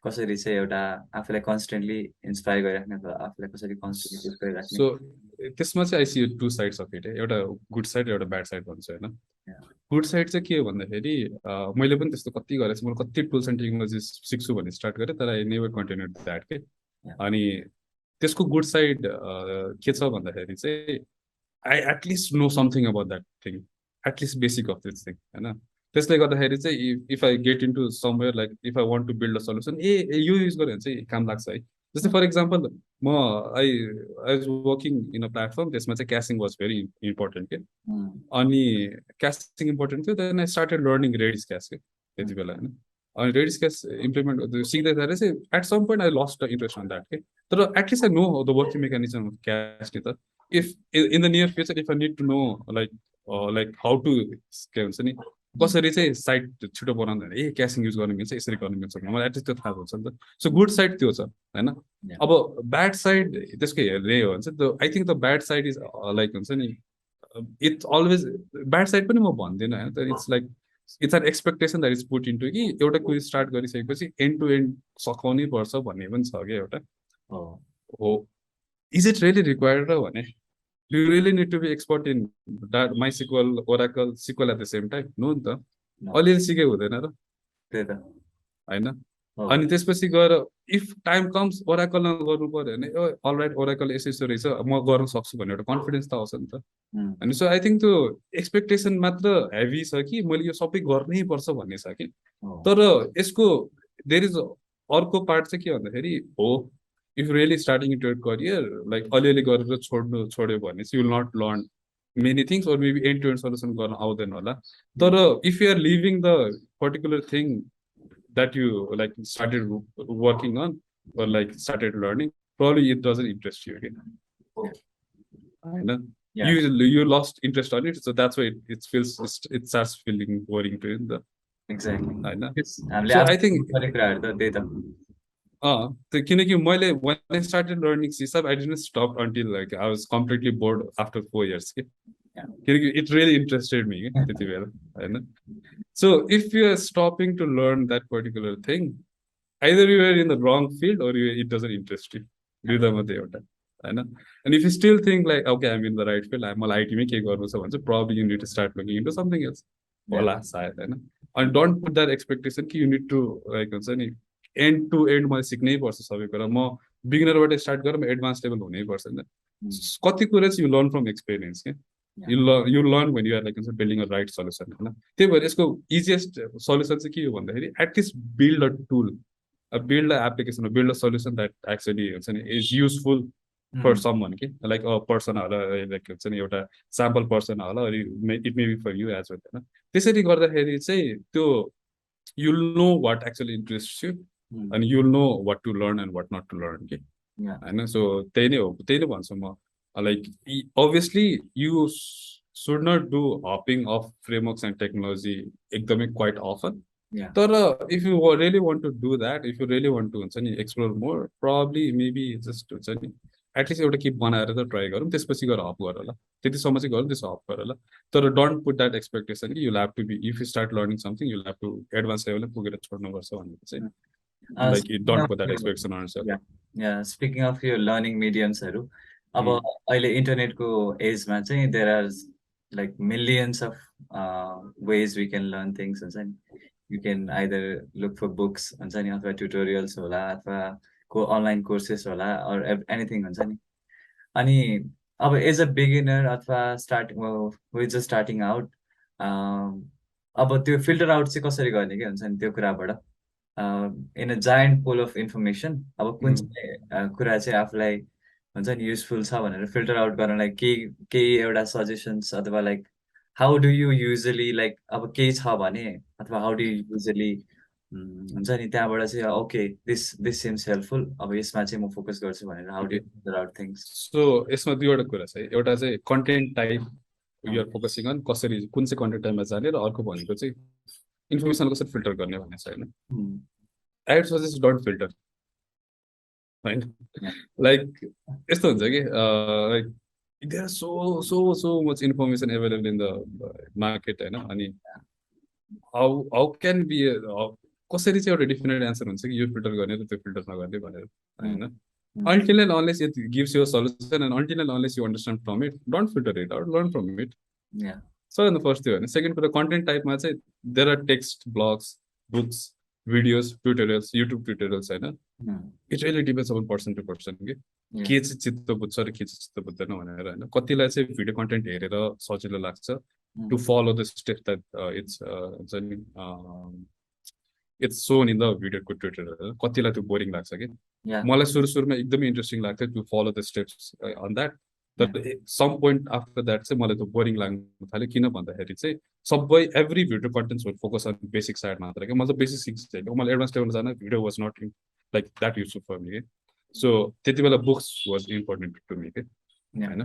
कसरी चाहिँ एउटा आफूलाई कन्स्टेन्टली इन्सपायर गरिराख्ने अथवा आफूलाई कसरी कन्स्टेन्टली गरिराख्ने सो त्यसमा चाहिँ I see two sides of it एउटा गुड साइड एउटा ब्याड साइड भन्छु होइन गुड साइड चाहिँ के हो भन्दाखेरि मैले पनि त्यस्तो कति गरेको छु मैले कति टुल्स एन्ड टेक्नोलोजिस सिक्छु भन्ने स्टार्ट गरेँ तर आई नेभर कन्टिन्यू द्याट के अनि त्यसको गुड साइड के छ भन्दाखेरि चाहिँ I at least know something about that thing at least basic of this thing होइन त्यसले गर्दाखेरि चाहिँ if I get into somewhere like if I want to build a solution यो युज गऱ्यो भने चाहिँ काम लाग्छ है जस्तै फर इक्जाम्पल म I was working in a platform त्यसमा चाहिँ क्यासिङ वाज भेरी इम्पोर्टेन्ट के अनि क्यासिङ इम्पोर्टेन्ट थियो then I started learning Redis cache के त्यति बेला होइन अनि रेडिस क्यास इम्प्लिमेन्ट सिक्दाखेरि चाहिँ at some point I lost interest on that के तर at least I know the working mechanism of cache नि त if in the near future if I need to know like how to के भन्छ नि कसरी चाहिँ साइट छिटो बनाउँदैन क्यासिङ युज गर्न मिल्छ यसरी गर्न मिल्छ मलाई एटलिस्ट त्यो थाहा हुन्छ नि त सो गुड साइड त्यो छ होइन अब ब्याड साइड त्यसको हेर्ने हो भने चाहिँ I think the bad side is like हुन्छ नि इट्स अलवेज ब्याड साइड पनि म भन्दिनँ होइन तर it's like it's an expectation that is put into कि एउटा कुरो स्टार्ट गरिसकेपछि एन्ड टु एन्ड सघाउनै पर्छ भन्ने पनि छ क्या एउटा हो इज इट रियली रिक्वायर्ड र भने do you really need to be expert in that MySQL, Oracle, SQL at the same time? No नि त अलिअलि सिके हुँदैन र होइन अनि त्यसपछि गएर इफ टाइम कम्स ओराकलमा गर्नु पर्यो भने अलराइट ओराकल यसो रहेछ म गर्न सक्छु भन्ने एउटा कन्फिडेन्स त आउँछ नि त अनि सो आई थिङ्क त्यो एक्सपेक्टेसन मात्र हेभी छ कि मैले यो सबै गर्नै पर्छ भन्ने छ कि तर यसको देयर इज अर्को पार्ट चाहिँ के भन्दाखेरि हो if really starting into your career like अलिअलि गरेर छोड्यो भने चाहिँ you'll not learn many things or maybe end to end solution गर्न आउँदैन होला तर if you are leaving the particular thing that you like started working on or like started learning probably it doesn't interest you again you lost interest on it so that's why it feels it starts feeling boring to you exactly so I think किनकि मैले when I started learning C#, I didn't stop until like I was completely bored after 4 years किनकि it really interested me त्यति बेला होइन so if you are stopping to learn that particular thing either you are in the wrong field or it doesn't interest you दुईटा मात्रै एउटा होइन and if you still think like okay I'm in the right field मलाई IT मै केही गर्नु छ भने चाहिँ probably you need to start looking into something else होला सायद होइन and don't put that expectation कि you need to like हुन्छ नि एन्ड टु एन्ड मैले सिक्नै पर्छ सबै कुरा म बिगिनरबाट स्टार्ट गरेर म एडभान्स लेभल हुनै पर्छ नि कति कुरा चाहिँ यु लर्न फ्रम एक्सपिरियन्स के you learn when you are like building a right solution होइन त्यही भएर यसको इजिएस्ट सल्युसन चाहिँ के हो भन्दाखेरि at least build a tool build an application or build a solution that actually is useful for someone like a person like एउटा sample person or it may be for you as well होइन त्यसरी गर्दाखेरि चाहिँ त्यो you'll know what actually interests you and you'll know what to learn and what not to learn होइन so त्यही नै भन्छु म like obviously you should not do hopping of frameworks and technology एकदमै quite often तर if you really want to do that if you really want to हुन्छ नि explore more probably maybe just हुन्छ नि एटलिस्ट एउटा keep बनाएर त try गरौँ त्यसपछि गएर हप गर होला त्यतिसम्म चाहिँ गरौँ त्यसो हप गर होला तर डोन्ट पुट द्याट एक्सपेक्टेसन कि you'll have to be if you start learning something you'll have to advance लेभलमा पुगेर छोड्नुपर्छ भनेर चाहिँ like you don't put that expectation on yourself speaking of यो लर्निङ मिडियम्सहरू अब अहिले इन्टरनेटको एजमा चाहिँ there are like millions of ways we can learn things हुन्छ नि you can either look for books हुन्छ नि अथवा ट्युटोरियल्स होला अथवा अनलाइन कोर्सेस होला अर एनिथिङ हुन्छ नि अनि अब एज अ बिगिनर अथवा स्टार्टिङ आउट अब त्यो फिल्टर आउट चाहिँ कसरी गर्ने के हुन्छ नि त्यो कुराबाट in a giant pool of information अब कुन चाहिँ कुरा चाहिँ आफूलाई हुन्छ नि युजफुल छ भनेर फिल्टर आउट गर्नलाई केही एउटा सजेसन्स अथवा like how do you usually like अब केही छ भने अथवा हाउ डु यु युजली हुन्छ नि त्यहाँबाट चाहिँ ओके दिस सिम्स हेल्पफुल अब यसमा चाहिँ म फोकस गर्छु भनेर how do filter out things so यसमा दुईवटा कुरा छ एउटा चाहिँ content type you're focusing on कसरी कुन चाहिँ कन्टेन्ट टाइपमा जाने र अर्को भनेको चाहिँ इन्फर्मेसन कसरी फिल्टर गर्ने भन्ने छ होइन I would suggest don't filter होइन लाइक यस्तो हुन्छ कि like there are so much information available in the market होइन अनि हाउ क्यान बी कसरी चाहिँ एउटा डिफिनेट एन्सर हुन्छ कि यो फिल्टर गर्ने र त्यो फिल्टर नगर्ने भनेर होइन until and unless it gives you a solution and until and unless you understand from it don't filter it out learn from it so in the first thing second for the content type ma chai there are text blogs books videos tutorials YouTube tutorials हैन it really depends on person to person के चाहिँ चित्त बुझ्छ र के चाहिँ चित्त बुझ्दैन भनेर हैन कतिलाई चाहिँ भिडियो कन्टेन्ट हेरेर सजिलो लाग्छ to follow the steps that it's shown in the video tutorial कतिलाई त्यो बोरिङ लाग्छ कि मलाई सुरुमा एकदमै इन्ट्रेस्टिङ लाग्थ्यो to follow the steps on that तर सम पोइन्ट आफ्टर द्याट चाहिँ मलाई त्यो बोरिङ लाग्न थाल्यो किन भन्दाखेरि चाहिँ सबै every video contents would focus on basic side मात्र क्या मलाई बेसिक सिक्स मलाई एडभान्स लेभलमा जान video was not like that useful for me so त्यति बेला books was important to me के Yeah. होइन.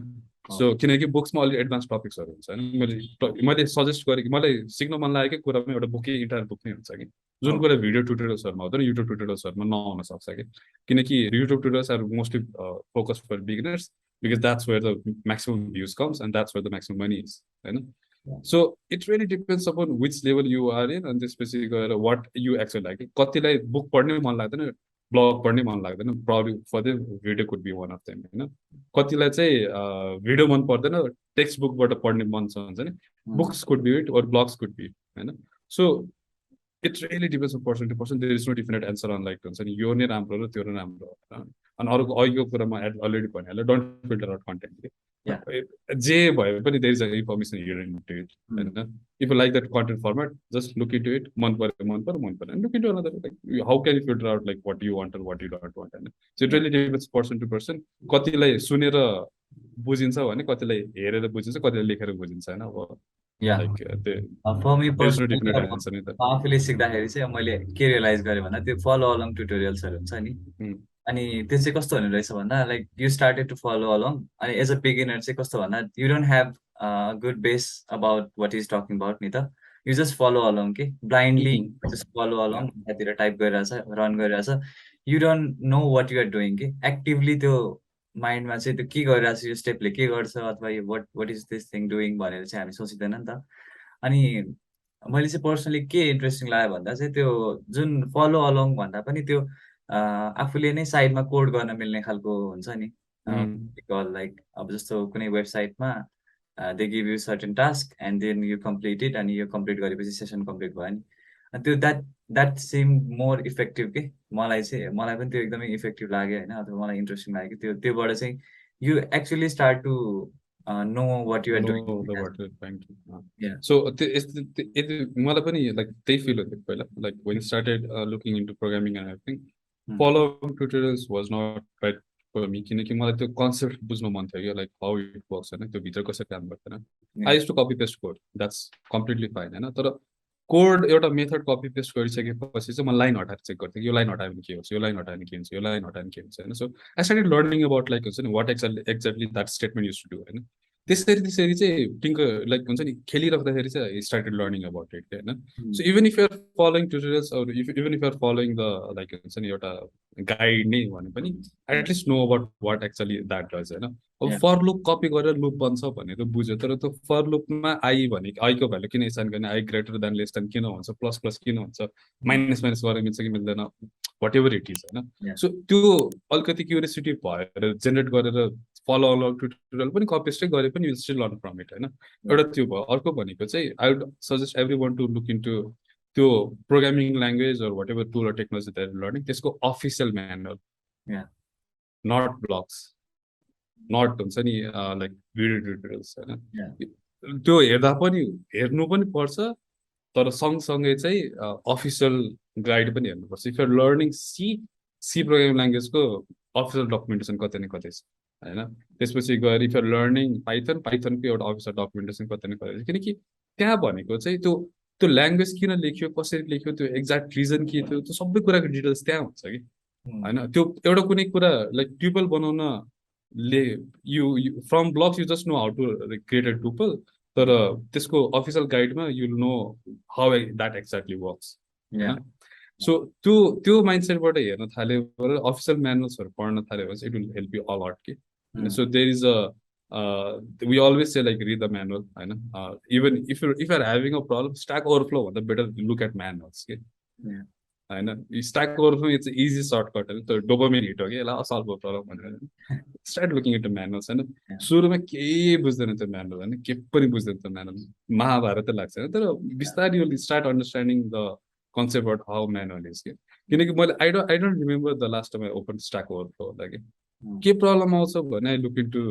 Oh. सो किनकि बुक्समा अलि एडभान्स टपिक्सहरू हुन्छ होइन. मैले सजेस्ट गरेँ कि मलाई सिक्न मन लागेकै कुरामा एउटा बुकै इन्टायर बुक नै हुन्छ कि जुन Oh. कुरा भिडियो ट्युटोरियल्सहरूमा हुँदैन युट्युब ट्युटोरियल्सहरूमा नआउन सक्छ कि किनकि YouTube tutorials are mostly focus for beginners because that's where the maximum views comes and that's where the maximum money is होइन. Yeah. So it really depends upon which level you are in अनि त्यसपछि गएर what you actually like. कतिलाई book पढ्नै मन लाग्दैन blog पढ्नै मन लाग्दैन problem for them video could be one of them होइन. कतिलाई चाहिँ भिडियो मन पर्दैन टेक्स्ट बुकबाट पढ्ने मन छ हुन्छ नि books could be it or blogs could be होइन. So it's really depends on person to person there is no definite answer on like हुन्छ नि यो नै राम्रो र त्यो नै राम्रो होइन. अनि अरूको अघिको कुरामा अलरेडी भनिहाल्यो डोन्ट फिल्टर आउट कन्टेन्ट जे भए पनि there is a information here into it होइन. If you like that content format just look into it मन पऱ्यो मन परेन look into another like how can you filter out like what you want र what you don't want होइन. So it really depends person to person. कतिलाई सुनेर बुझिन्छ भने कतिलाई हेरेर बुझिन्छ कतिलाई लेखेर बुझिन्छ होइन. अब Yeah. Like For me there is no definite personally, answer नि त. आफूले सिक्दाखेरि चाहिँ मैले के रियलाइज गरेँ भन्दा त्यो फलो अलङ ट्युटोरियल्सहरू हुन्छ नि अनि त्यो चाहिँ कस्तो हुने रहेछ भन्दा like you started to follow along अनि एज अ बिगिनर चाहिँ कस्तो भन्दा you don't have good base about what is talking about नि त. यु जस्ट फलो अलङ कि ब्लाइन्डली जस्ट फलो अलङ यतातिर टाइप गरिरहेछ रन गरिरहेछ you don't know what you're doing कि एक्टिभली त्यो माइन्डमा चाहिँ त्यो के गरिरहेछ यो स्टेपले के गर्छ अथवा यो what is this thing doing भनेर चाहिँ हामी सोचिँदैन नि त. अनि मैले चाहिँ पर्सनली के इन्ट्रेस्टिङ लाग्यो भन्दा चाहिँ त्यो जुन फलो अलङ भन्दा पनि त्यो आफूले नै साइडमा कोड गर्न मिल्ने खालको हुन्छ नि लाइक अब जस्तो कुनै वेबसाइटमा they give you certain task and then you complete it अनि यो कम्प्लिट गरेपछि सेसन कम्प्लिट भयो नि अनि त्यो द्याट सेम मोर इफेक्टिभ के मलाई पनि त्यो एकदमै इफेक्टिभ लाग्यो होइन अथवा मलाई इन्ट्रेस्टिङ लाग्यो त्यो त्योबाट चाहिँ you actually start to know what you're doing. So मलाई पनि लाइक त्यही फिल हुन्थ्यो पहिला like when started looking into programming and everything follow tutorials was not right for me किनकि मलाई त्यो कन्सेप्ट बुझ्नु मन थियो क्या लाइक हाउ इट वर्क्स होइन त्यो भित्र कसरी काम गर्दैन. I use to copy paste code that's completely fine होइन. तर कोड एउटा मेथड कपी पेस्ट गरिसकेपछि चाहिँ म लाइन हटाएर चेक गर्थेँ यो लाइन हटायो भने के हुन्छ यो लाइन हटायो भने के हुन्छ यो लाइन हटायो भने के हुन्छ होइन. So I started learning about like हुन्छ नि what exactly that statement use to do होइन. त्यसरी चाहिँ टिङ्क लाइक हुन्छ नि खेलिराख्दाखेरि चाहिँ स्टार्टेड लर्निङ अबाउट इट होइन. So even if you're following tutorials even if you're following the like हुन्छ नि एउटा गाइड नै भने पनि at least know about what actually that does होइन. अब फर लुप कपी गरेर लुप बन्छ भने त बुझ्यो तर त्यो फर लुपमा आई भने आईको भ्यालु किन एसाइन गर्ने I greater than less than किन हुन्छ प्लस प्लस किन हुन्छ माइनस माइनस गरेर मिल्छ कि मिल्दैन वाट एभर इट इज होइन. सो त्यो अलिकति क्युरियोसिटी भएर जेनेरेट गरेर फलो अलङ ट्युटोरियल पनि कपेस्टै गरे पनि will still learn from it होइन. एउटा त्यो भयो. अर्को भनेको चाहिँ I would suggest every one to look into त्यो programming language or whatever tool or technology that learning त्यसको official manual not blogs not हुन्छ नि लाइक भिडियो ट्युटोरियल्स होइन. त्यो हेर्नु पनि पर्छ तर सँगसँगै चाहिँ अफिसियल गाइड पनि हेर्नुपर्छ. If you're learning C programming ल्याङ्ग्वेजको अफिसियल डकुमेन्टेसन कतै न कतै छ होइन. त्यसपछि गएर इफ युआर लर्निङ पाइथनको एउटा अफिसियल डकुमेन्टेसन कतै न कतै छ किनकि त्यहाँ भनेको चाहिँ त्यो त्यो ल्याङ्ग्वेज किन लेख्यो कसरी लेख्यो त्यो एक्ज्याक्ट रिजन के थियो त्यो सबै कुराको डिटेल्स त्यहाँ हुन्छ कि होइन. त्यो एउटा कुनै कुरा लाइक ट्युपल बनाउन you from blogs you just know how to create a tuple तर त्यसको अफिसियल गाइडमा you know how that exactly works होइन. सो त्यो माइन्डसेटबाट हेर्न थाल्यो अफिसियल म्यानुअल्सहरू पढ्न थाल्यो भने it will help you all out कि. So there is we always say like read the manual होइन. Even if are having a problem Stack Overflow भन्दा बेटर लुक एट म्यानुअल्स कि होइन. Stack overflow it's easy shortcut होइन त्यो dopamine hit हो कि यसलाई सल्भ प्रब्लम भनेर start looking at the manuals होइन. सुरुमा केही बुझ्दैन त्यो म्यानुअल होइन के पनि बुझ्दैन त्यो म्यानुअल महाभारतै लाग्छ होइन. तर बिस्तारै you start understanding the concept about how manual is कि. किनकि मैले I don't remember the last time I open stack overflow होला कि के प्रब्लम आउँछ भने I look into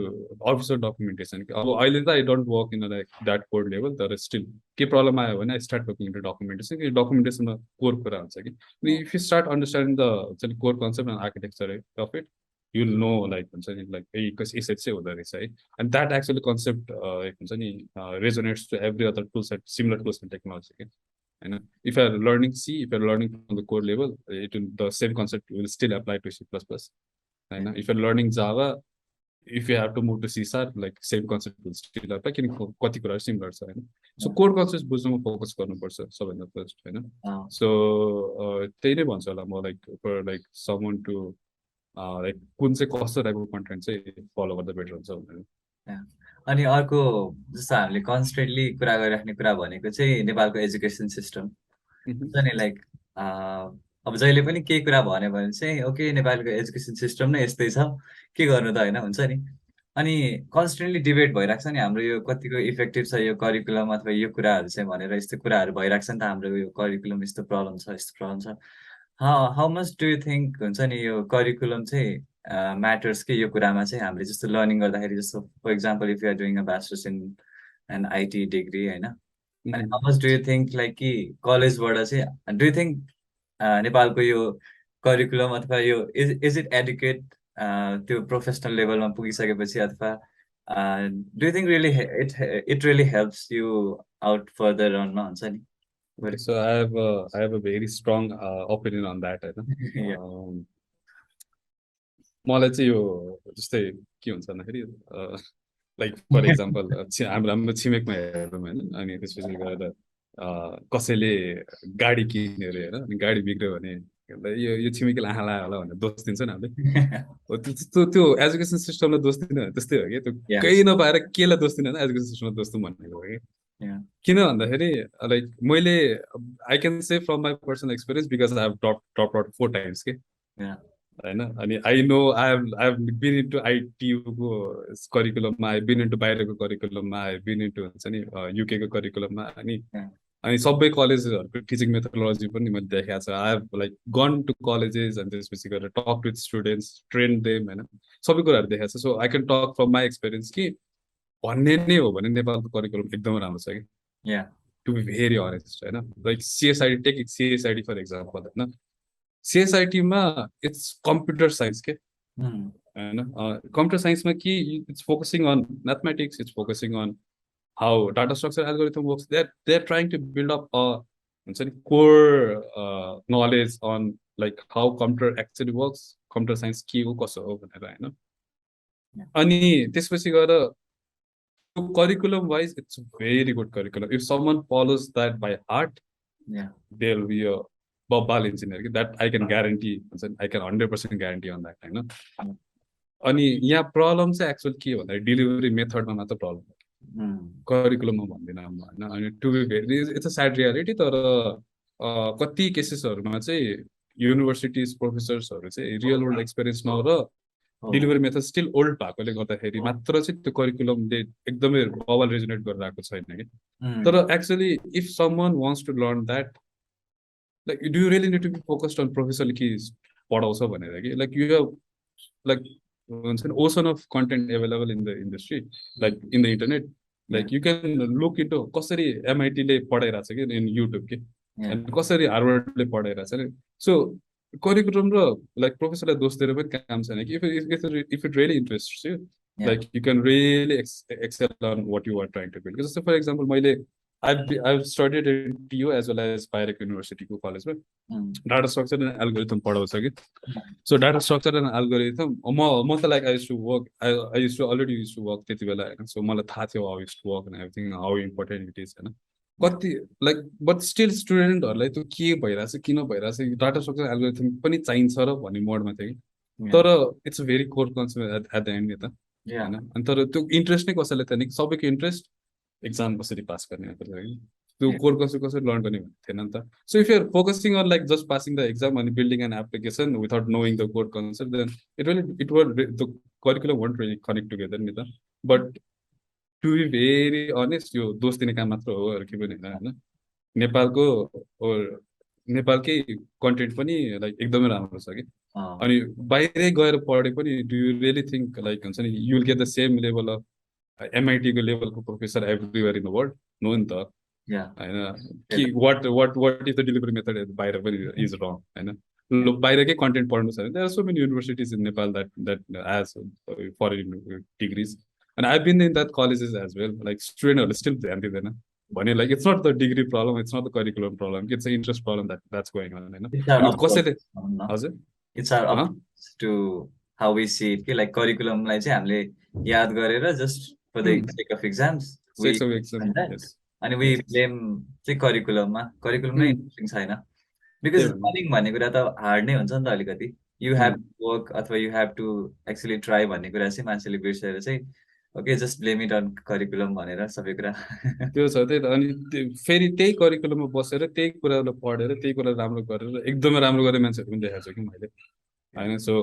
official documentation कि अब अहिले त I don't work in like that code level तर स्टिल के प्रब्लम आयो भने I start looking into documentation कि डकुमेन्टेसनमा कोर कुरा हुन्छ कि. If you start understanding the core concept and architecture of it you will know like हुन्छ नि लाइक यसरी चाहिँ हुँदो रहेछ है. एन्ड द्याट एक्चुअली कन्सेप्ट हुन्छ नि resonates to every other tools and similar tools and technology कि होइन. If are learning if are learning from the core level it will the same concept will still apply to C++ होइन. If are learning Java if you have to move to CSAR, like same concept will still apply किनकि कति कुरा similar छ हैन so Yeah. Code concept बुझ्नुमा focus गर्नुपर्छ सबैभन्दा first हैन Oh, सो त्यही नै भन्छु होला म like for like someone to like कुन चाहिँ कस्तो टाइपको कन्टेन्ट चाहिँ फलो गर्दा बेटर हुन्छ भनेर yeah. अनि अर्को जस्तो हामीले कन्सटेन्टली कुरा गरिराख्ने कुरा भनेको चाहिँ नेपालको एजुकेसन सिस्टम हुन्छ नि लाइक अब जहिले पनि केही कुरा भन्यो भने चाहिँ ओके नेपालको एजुकेसन सिस्टम नै यस्तै छ के गर्नु त होइन हुन्छ नि अनि कन्सटेन्टली डिबेट भइरहेको छ नि हाम्रो यो कतिको इफेक्टिभ छ यो करिकुलम अथवा यो कुराहरू चाहिँ भनेर यस्तो कुराहरू भइरहेको छ नि त हाम्रो यो करिकुलम यस्तो प्रब्लम छ यस्तो प्रब्लम छ how much do you think हुन्छ नि यो करिकुलम चाहिँ म्याटर्स के यो कुरामा चाहिँ हामीले जस्तो लर्निङ गर्दाखेरि जस्तो for example if you are doing a bachelors in an IT degree होइन अनि how much do you think like कि कलेजबाट चाहिँ डु यु थिङ्क नेपालको यो करिकुलम अथवा यो इज इट एडुकेट त्यो प्रोफेसनल लेभलमा पुगिसकेपछि अथवा do you think really it really helps you out further अनमा हुन्छ नि Okay, so I have a very strong opinion on that होइन मलाई चाहिँ यो जस्तै के हुन्छ भन्दाखेरि लाइक फर इक्जाम्पल हाम्रो छिमेकमा हेरौँ होइन अनि त्यसपछि गएर कसैले गाडी किन्यो अरे होइन अनि गाडी बिग्रियो भने यो छिमेकीले आँखा लाग्यो होला भनेर दोष दिन्छ नि हामीले हो त्यो एजुकेसन सिस्टमलाई दोष दिनु त्यस्तै हो कि त्यो केही नपाएर केलाई दोष दिनु एजुकेसन सिस्टमलाई दोष दिनु भनेको हो कि किन भन्दाखेरि लाइक मैले I can say from my personal experience because I have drop out 4 times के होइन अनि I know I have been into आइटियुको करिकुलममा आई बिन इन्टु बाहिरको करिकुलममा आई बिन इन्टु हुन्छ नि युकेको करिकुलममा अनि सबै कलेजहरूको टिचिङ मेथोडोलोजी पनि मैले देखाएको छ I have like gone to colleges अनि त्यसपछि गएर talk with students train them होइन सबै कुराहरू देखाएको छ so I can talk from my experience कि भन्ने नै हो भने नेपालको करिकुलम एकदमै राम्रो छ कि टु बी भेरी अनेस्ट होइन like CSIT take CSIT for example होइन सिएसआइटीमा इट्स कम्प्युटर साइन्स के होइन कम्प्युटर साइन्समा कि it's focusing on mathematics it's focusing on how data structure algorithm works they are trying to build up हुन्छ नि core knowledge on like how computer actually works computer science के हो कसो हो भनेर होइन अनि त्यसपछि गएर curriculum wise it's very good curriculum if someone follows that by heart they'll be a ball engineer that I can guarantee I can 100% guarantee on that होइन अनि यहाँ प्रब्लम चाहिँ एक्चुअल के हो भन्दा डेलिभरी मेथडमा मात्र प्रब्लम करिकुलममा भन्दिनँ म होइन अनि to be very it's a sad reality तर कति केसेसहरूमा चाहिँ युनिभर्सिटिज प्रोफेसर्सहरू चाहिँ रियल वर्ल्ड एक्सपिरियन्स नहुँदा डेलिभरी मेथड स्टिल ओल्ड भएकोले गर्दाखेरि मात्र चाहिँ त्यो करिकुलमले एकदमै बबल रेजोनेट गरेर आएको छैन कि तर actually if someone wants to learn that like do you really need to be focused on प्रोफेसरले के पढाउँछ भनेर कि लाइक यु हेभ लाइक हुन्छ नि ocean of content available in the industry like in the internet like you can look into कसरी एमआइटीले पढाइरहेछ कि in YouTube कि अनि कसरी हार्वर्डले पढाइरहेछ नि सो करिकुलम र लाइक प्रोफेसरलाई दोष दिएर पनि काम छैन कि if it really interest you like you can really excel on what you are trying to build जस्तो फर इक्जाम्पल मैले I've studied in TU as well as बाहिरको युनिभर्सिटीको कलेजमा डाटा स्ट्रक्चर एन्ड एल्गोरिथम पढाउँछ कि so data structure and algorithm म त like I use to work I use to already use to work त्यति बेला होइन सो मलाई थाहा थियो how use to work and everything how important it is होइन कति लाइक बट स्टिल स्टुडेन्टहरूलाई त्यो के भइरहेछ किन भइरहेछ डाटा स्ट्रक्चर एल्गोरिथम पनि चाहिन्छ र भन्ने मोडमा थियो कि तर it's a very core concept at the end नि त होइन अनि तर त्यो इन्ट्रेस्ट नै कसैले थियो नि सबैको इन्ट्रेस्ट एक्जाम कसरी पास गर्ने त्यो कोर कसरी लर्न गर्ने थिएन नि त so if you're focusing on like just passing the exam अनि building an application without knowing the core concept then it were the curriculum won't really connect together नि त but to be very honest यो दोष दिने काम मात्र हो के पनि होइन नेपालकै कन्टेन्ट पनि लाइक एकदमै राम्रो छ कि अनि बाहिरै गएर पढे पनि do you really think like हुन्छ नि you will get the same level of एमआइटीको लेभलको professor everywhere in the world no नि त होइन कि what is the delivery method बाहिर पनि इज रङ होइन बाहिरकै कन्टेन्ट पढ्नु छ भने there are so many universities in Nepal that has foreign degrees and I've been in that colleges as well like student still ध्यान दिँदैन भने like it's not the degree problem it's not the curriculum problem it's the interest problem that's going on होइन कसैले हजुर it's our up to how we see it, कि like curriculumलाई चाहिँ हामीले याद गरेर just for the sake of exams we 6 weeks and that, yes and we yes yes blame चाहिँ curriculumमा, curriculum नै interesting छैन because त्यही भन्नु learning भन्ने कुरा त हार्ड नै हुन्छ नि त अलिकति, you have to work अथवा you have to actually try भन्ने कुरा चाहिँ मान्छेले बिर्सेर चाहिँ okay just blame it on curriculum भनेर सबै कुरा त्यो छ त्यही त अनि फेरि त्यही करिकुलममा बसेर त्यही कुरालाई पढेर त्यही कुरा राम्रो गरेर एकदमै राम्रो गर्ने मान्छेहरू पनि देखाएको छु कि मैले होइन सो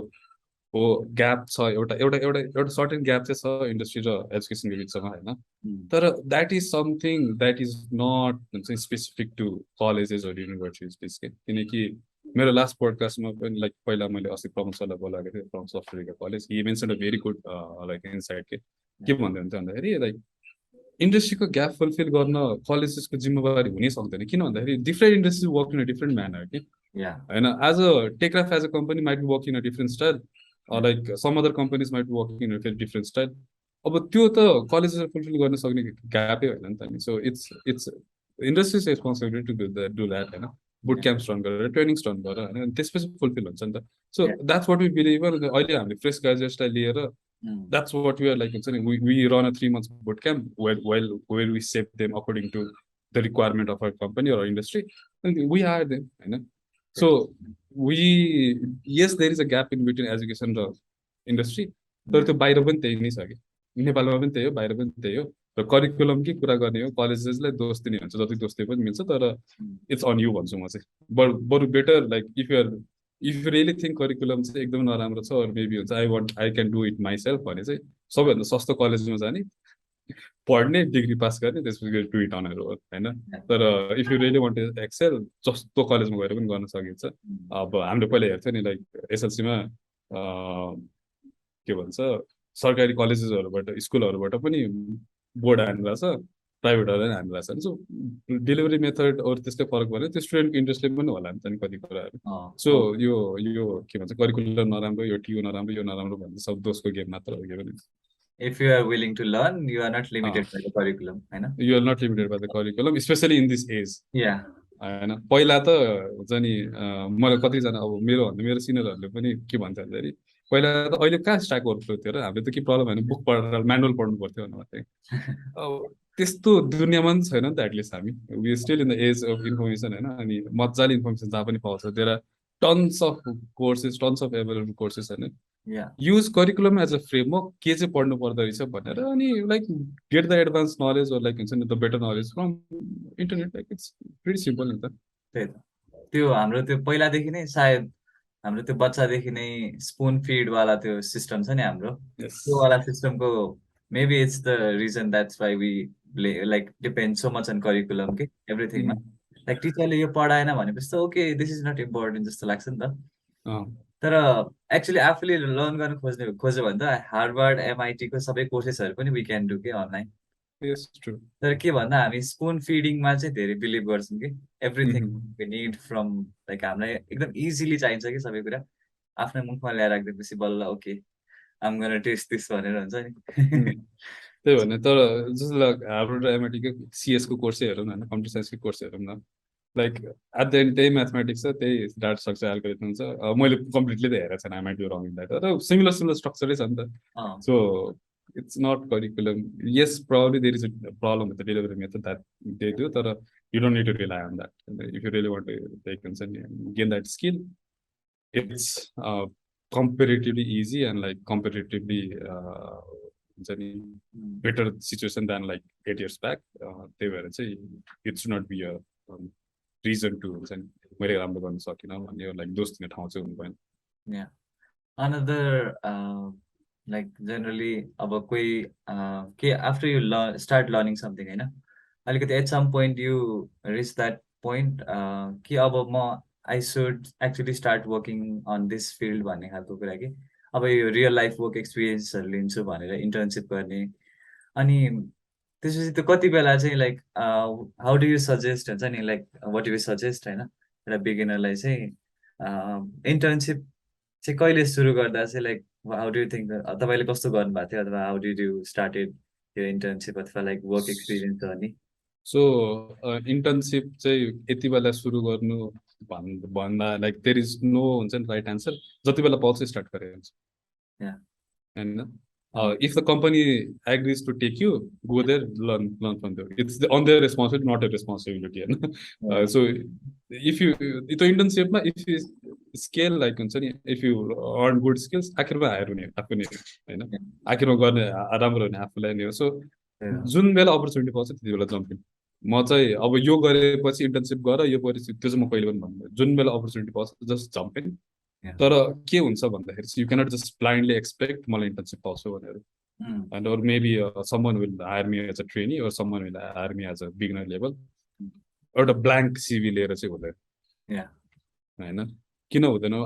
हो ग्याप छ एउटा एउटा एउटा एउटा सर्टेन ग्याप चाहिँ छ इन्डस्ट्री र एजुकेसनको बिचमा होइन तर that is something that is not हुन्छ स्पेसिफिक टु कलेजेस युनिभर्सिटिज के किनकि मेरो लास्ट पोडकास्टमा पनि लाइक पहिला मैले अस्ति प्रमोद सरलाई बोलाएको थिएँ from software college he mention a very good like insight के भन्दै हुन्थ्यो भन्दाखेरि लाइक इन्डस्ट्रीको ग्याप फुलफिल गर्न कलेजेसको जिम्मेवारी हुनै सक्दैन किन भन्दाखेरि different industry work in a different manner कि होइन as a Techkraft as a company might be work in a different style like some other companies might be work in a different style अब त्यो त कलेजेसले fulfil गर्न सक्ने ग्यापै होइन नि त नि so it's it's industries responsibility to do that होइन बुट क्याम्प्स रन गरेर ट्रेनिङ्स रन गरेर होइन त्यसपछि फुलफिल हुन्छ नि त so that's what we believe अहिले हामीले फ्रेस ग्रेजुएट्सलाई लिएर that's what we are like we run a 3 months boot camp where we shape them according to the requirement of our company or our industry and we hire them you know? So we yes there is a gap in between education and industry तर त्यो बाहिर पनि त्यही नै छ कि नेपालमा पनि त्यही हो बाहिर पनि त्यही हो र करिकुलमकै कुरा गर्ने हो कलेजेसलाई दोष दिने हुन्छ जति दोष दिए पनि मिल्छ तर इट्स अन यु भन्छु म चाहिँ बरु better like if you really think curriculum चाहिँ एकदम नराम्रो छ अरू मेबी हुन्छ I can do it myself भने चाहिँ सबैभन्दा सस्तो कलेजमा जाने पढ्ने डिग्री पास गर्ने त्यसपछि डु इट अनर हो होइन तर if you really want to excel जस्तो कलेजमा गएर पनि गर्न सकिन्छ अब हामीले पहिला हेर्थ्यौँ नि लाइक एसएलसीमा के भन्छ सरकारी कलेजेसहरूबाट स्कुलहरूबाट पनि बोर्ड हान्नु छ प्राइभेटहरू नै हान्नु छ सो डेलिभरी मेथड अरू त्यस्तै फरक भयो त्यो स्टुडेन्टको इन्ट्रेस्टले पनि होला नि त नि कति कुराहरू सो यो के भन्छ करिकुलर नराम्रो यो टियु नराम्रो यो नराम्रो भन्ने सब दोषको गेम मात्र हो के भने if you are willing to learn you are not limited by the curriculum हैन you are not limited by the curriculum especially in this age होइन पहिला त हुन्छ नि मलाई कतिजना अब मेरो सिनियरहरूले पनि के भन्छ भन्दाखेरि पहिला त अहिले कहाँ स्ट्याक वर्क थियो र हामीले त के प्रब्लम होइन बुक पढेर म्यानुअल पढ्नु पर्थ्यो भन्नु मात्रै अब त्यस्तो दुनियाँमा पनि छैन नि त एटलिस्ट हामी we still in the age of information होइन अनि मजाले इन्फर्मेसन जहाँ पनि पाउँछ there are tons of courses tons of available courses होइन use curriculum as a framework के चाहिँ पढ्नु पर्दो रहेछ भनेर अनि like get the advance knowledge like हुन्छ नि the better knowledge from internet like it's very simple नि त त्यही त त्यो हाम्रो त्यो पहिलादेखि नै सायद हाम्रो त्यो बच्चादेखि नै स्पुन फिड वाला त्यो सिस्टम छ नि हाम्रो त्यो वाला सिस्टमको maybe it's the reason that's why we like depend so much on curriculum के एभ्रिथिङमा लाइक टिचरले यो पढाएन भनेपछि त okay this is not important जस्तो लाग्छ नि त तर एक्चुली आफूले लर्न गर्न खोज्यो भने त हार्वर्ड एमआइटीको सबै कोर्सेसहरू पनि वी क्यान डु के अनलाइन तर के भन्दा हामी स्पुन फिडिङमा चाहिँ धेरै बिलिभ गर्छौँ कि everything we need from like हामीलाई एकदम इजिली चाहिन्छ कि सबै कुरा आफ्नै मुखमा ल्याएर राखिदिएपछि बल्ल ओके आम गर्न टेस्ट दिस भनेर हुन्छ नि त्यही भने तर जस्तो हार्वर्ड र एमआइटीको सिएसको कोर्सै हेरौँ न कम्प्युटर साइन्सको कोर्स हेरौँ न लाइक एट द एन्ड त्यही म्याथमेटिक्स छ त्यही डाटा स्ट्रक्चर एल्गोरिथम छ मैले कम्प्लिटली त हेरेको छैन आइमाइट बी रङ इन द्याट तर सिमिलर स्ट्रक्चरै छ नि त so it's not curriculum. Yes, probably there is a problem with the delivery method that they do, but you don't need to rely on that. If you really want to take concern and gain that skill, it's comparatively easy and like comparatively better situation than like 8 years back. They were say it should not be a reason to very like those things. Yeah. Another like generally अब कोही के after you start learning something हैन अलिकति at some point you reach that point कि अब म I should actually start working on this field भन्ने खालको कुरा कि अब यो रियल लाइफ वर्क एक्सपिरियन्सहरू लिन्छु भनेर इन्टर्नसिप गर्ने अनि त्यसपछि त्यो कति बेला चाहिँ like how do you suggest हुन्छ नि लाइक वाट यु सजेस्ट होइन एउटा बिगिनरलाई चाहिँ इन्टर्नसिप चाहिँ कहिले सुरु गर्दा चाहिँ like how do you think तपाईँले कस्तो गर्नुभएको थियो अथवा हाउ डिड यु स्टार्टेड यो इन्टर्नसिप अथवा लाइक वर्क एक्सपिरियन्स गर्ने सो इन्टर्नसिप चाहिँ यति बेला सुरु गर्नु भन्दा लाइक देयर इज नो हुन्छ नि राइट एन्सर जति बेला पाउँछ स्टार्ट गरेर हुन्छ Yeah. And Um, if the company agrees to take you, go there, learn from there. It's on their responsibility, not a responsibility. And yeah. so if you the internship, if you scale like if you earn good skills, आखिरमा hire हुने आफू नै हैन Yeah. आखिरमा गर्ने राम्रो हुने आफूलाई नै हो सो Yeah. जुन बेला अपर्च्युनिटी पाउँछ त्यति बेला जम्प इन म चाहिँ अब यो गरेपछि इन्टर्नसिप गर यो परिस्थिति त्यो चाहिँ म कहिले पनि भन्दैन जुन बेला अपर्च्युनिटी पाउँछ जस्ट जम्प इन Yeah. तर के हुन्छ भन्दाखेरि चाहिँ you cannot just blindly expect मलाई इन्टर्नसिप पाउँछु भनेर and or maybe someone will hire me as a trainee or someone will hire me as a beginner level एउटा ब्ल्याङ्क सिभी लिएर चाहिँ हुँदैन Yeah. होइन किन हुँदैन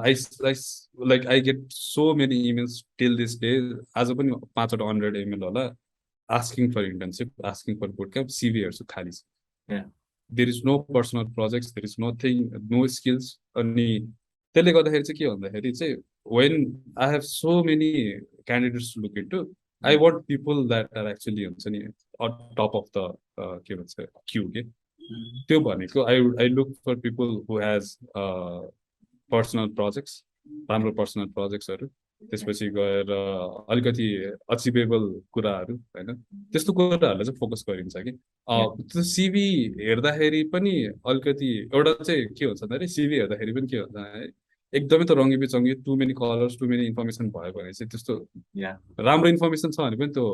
like I get so many emails till this day आज पनि 5-वटा 100 इमेल होला asking for internship asking for boot camp CV हेर्छु खाली छ Yeah. There is no personal projects there is nothing no skills अनि त्यसले गर्दाखेरि चाहिँ के भन्दाखेरि चाहिँ when I have so many candidates to look into I want people that are actually हुन्छ नि टप अफ द के भन्छ क्यु के त्यो भनेको I look for people who has personal projects राम्रो पर्सनल प्रोजेक्ट्सहरू त्यसपछि गएर अलिकति अचिभेबल कुराहरू होइन त्यस्तो कुराहरूलाई चाहिँ फोकस गरिन्छ कि त्यो सिभी हेर्दाखेरि पनि अलिकति एउटा चाहिँ के हुन्छ भन्दाखेरि सिभी हेर्दाखेरि पनि के हुन्छ भने एकदमै त रङ्गी बिचङ्गी too many colours too many information भयो भने चाहिँ त्यस्तो राम्रो इन्फर्मेसन छ भने पनि त्यो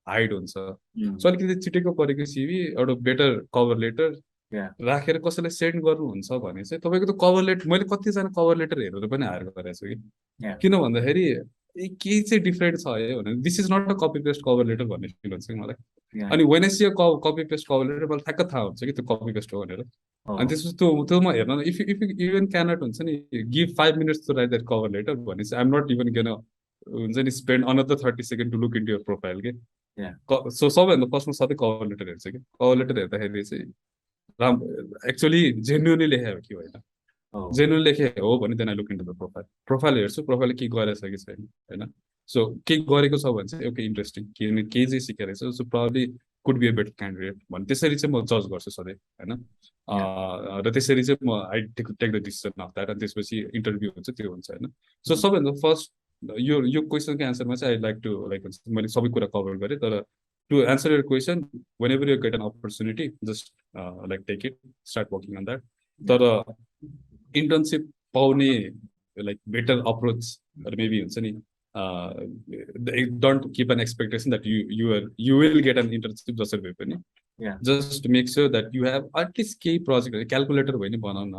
हाइड हुन्छ सो अलिकति चिटेको परेको सिभी एउटा बेटर कभर लेटर राखेर कसैलाई सेन्ड गर्नुहुन्छ भने चाहिँ तपाईँको त कभर लेटर मैले कतिजना कभर लेटर हेरेर पनि हायर गरेको छु कि किन भन्दाखेरि केही चाहिँ डिफ्रेन्ट छ है भने this is not a copy paste cover letter भन्ने फिल हुन्छ कि मलाई अनि when I see copy paste cover letter मलाई ठ्याक्क थाहा हुन्छ कि त्यो कपी पेस्ट हो भनेर अनि त्यसपछि त्योमा हेर्न इफ इभन क्यानट हुन्छ नि give 5 minutes to write that cover letter भने चाहिँ आइएम नट इभन गेन हुन्छ नि spend another 30 second to look in your profile के सो सबैभन्दा फर्स्टमा सधैँ कभर लेटर हेर्छ कि कभर लेटर हेर्दाखेरि चाहिँ एक्चुअली जेन्युनली लेखेको कि होइन जेन्युन लेखे हो भने then I look into the profile हेर्छु प्रोफाइल के गरेछ कि छैन होइन सो के गरेको छ भने चाहिँ ओके इन्ट्रेस्टिङ केही चाहिँ सिकेर छ so probably could be a better candidate भने त्यसरी चाहिँ म जज गर्छु सधैँ होइन र त्यसरी चाहिँ म I take the decision of that अनि त्यसपछि इन्टरभ्यू हुन्छ त्यो हुन्छ होइन सो सबैभन्दा फर्स्ट यो क्वेसनको एन्सरमा चाहिँ आई लाइक टु लाइक मैले सबै कुरा कभर गरेँ तर to answer your question, whenever you get an opportunity, just like take it, start working on that. तर internship पाउने like better approach or maybe don't keep an expectation that you will get an internship जसरी भए पनि just make sure that you have at least केही project calculator भए नि बनाऊ न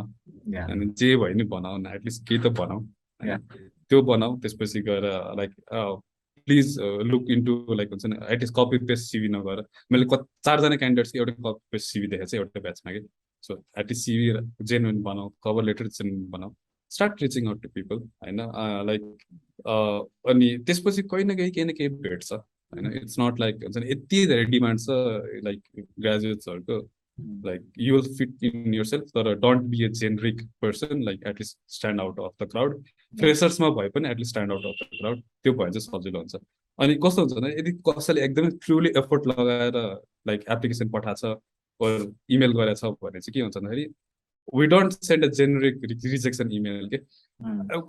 अनि जे भए नि बनाऊ न at least केही त बनाऊ त्यो बनाऊ त्यसपछि गएर like please look into like हुन्छ नि एटलिस्ट कपी पेस्ट सिभी नगएर मैले 4जना क्यान्डिडेट्सको एउटा कपी पेस्ट सिभी देखेको छ एउटा ब्याचमा कि सो एटलिस्ट सिभी जेन्युन बनाऊ कभर लेटर जेन्युन बनाऊ start reaching out to people होइन लाइक अनि त्यसपछि केही न केही भेट्छ होइन इट्स नट लाइक हुन्छ नि यति धेरै डिमान्ड छ like ग्रेजुएट्सहरूको like you will fit in yourself तर don't be a generic person like at least stand out of the crowd freshers मा भए पनि at least stand out of the crowd त्यो भयो चाहिँ सजिलो हुन्छ अनि कस्तो हुन्छ भने यदि कसैले एकदमै ट्रुली एफोर्ट लगाएर लाइक एप्लिकेसन पठाएको छ or इमेल गरेछ भने चाहिँ के हुन्छ भन्दाखेरि we don't send a generic rejection email के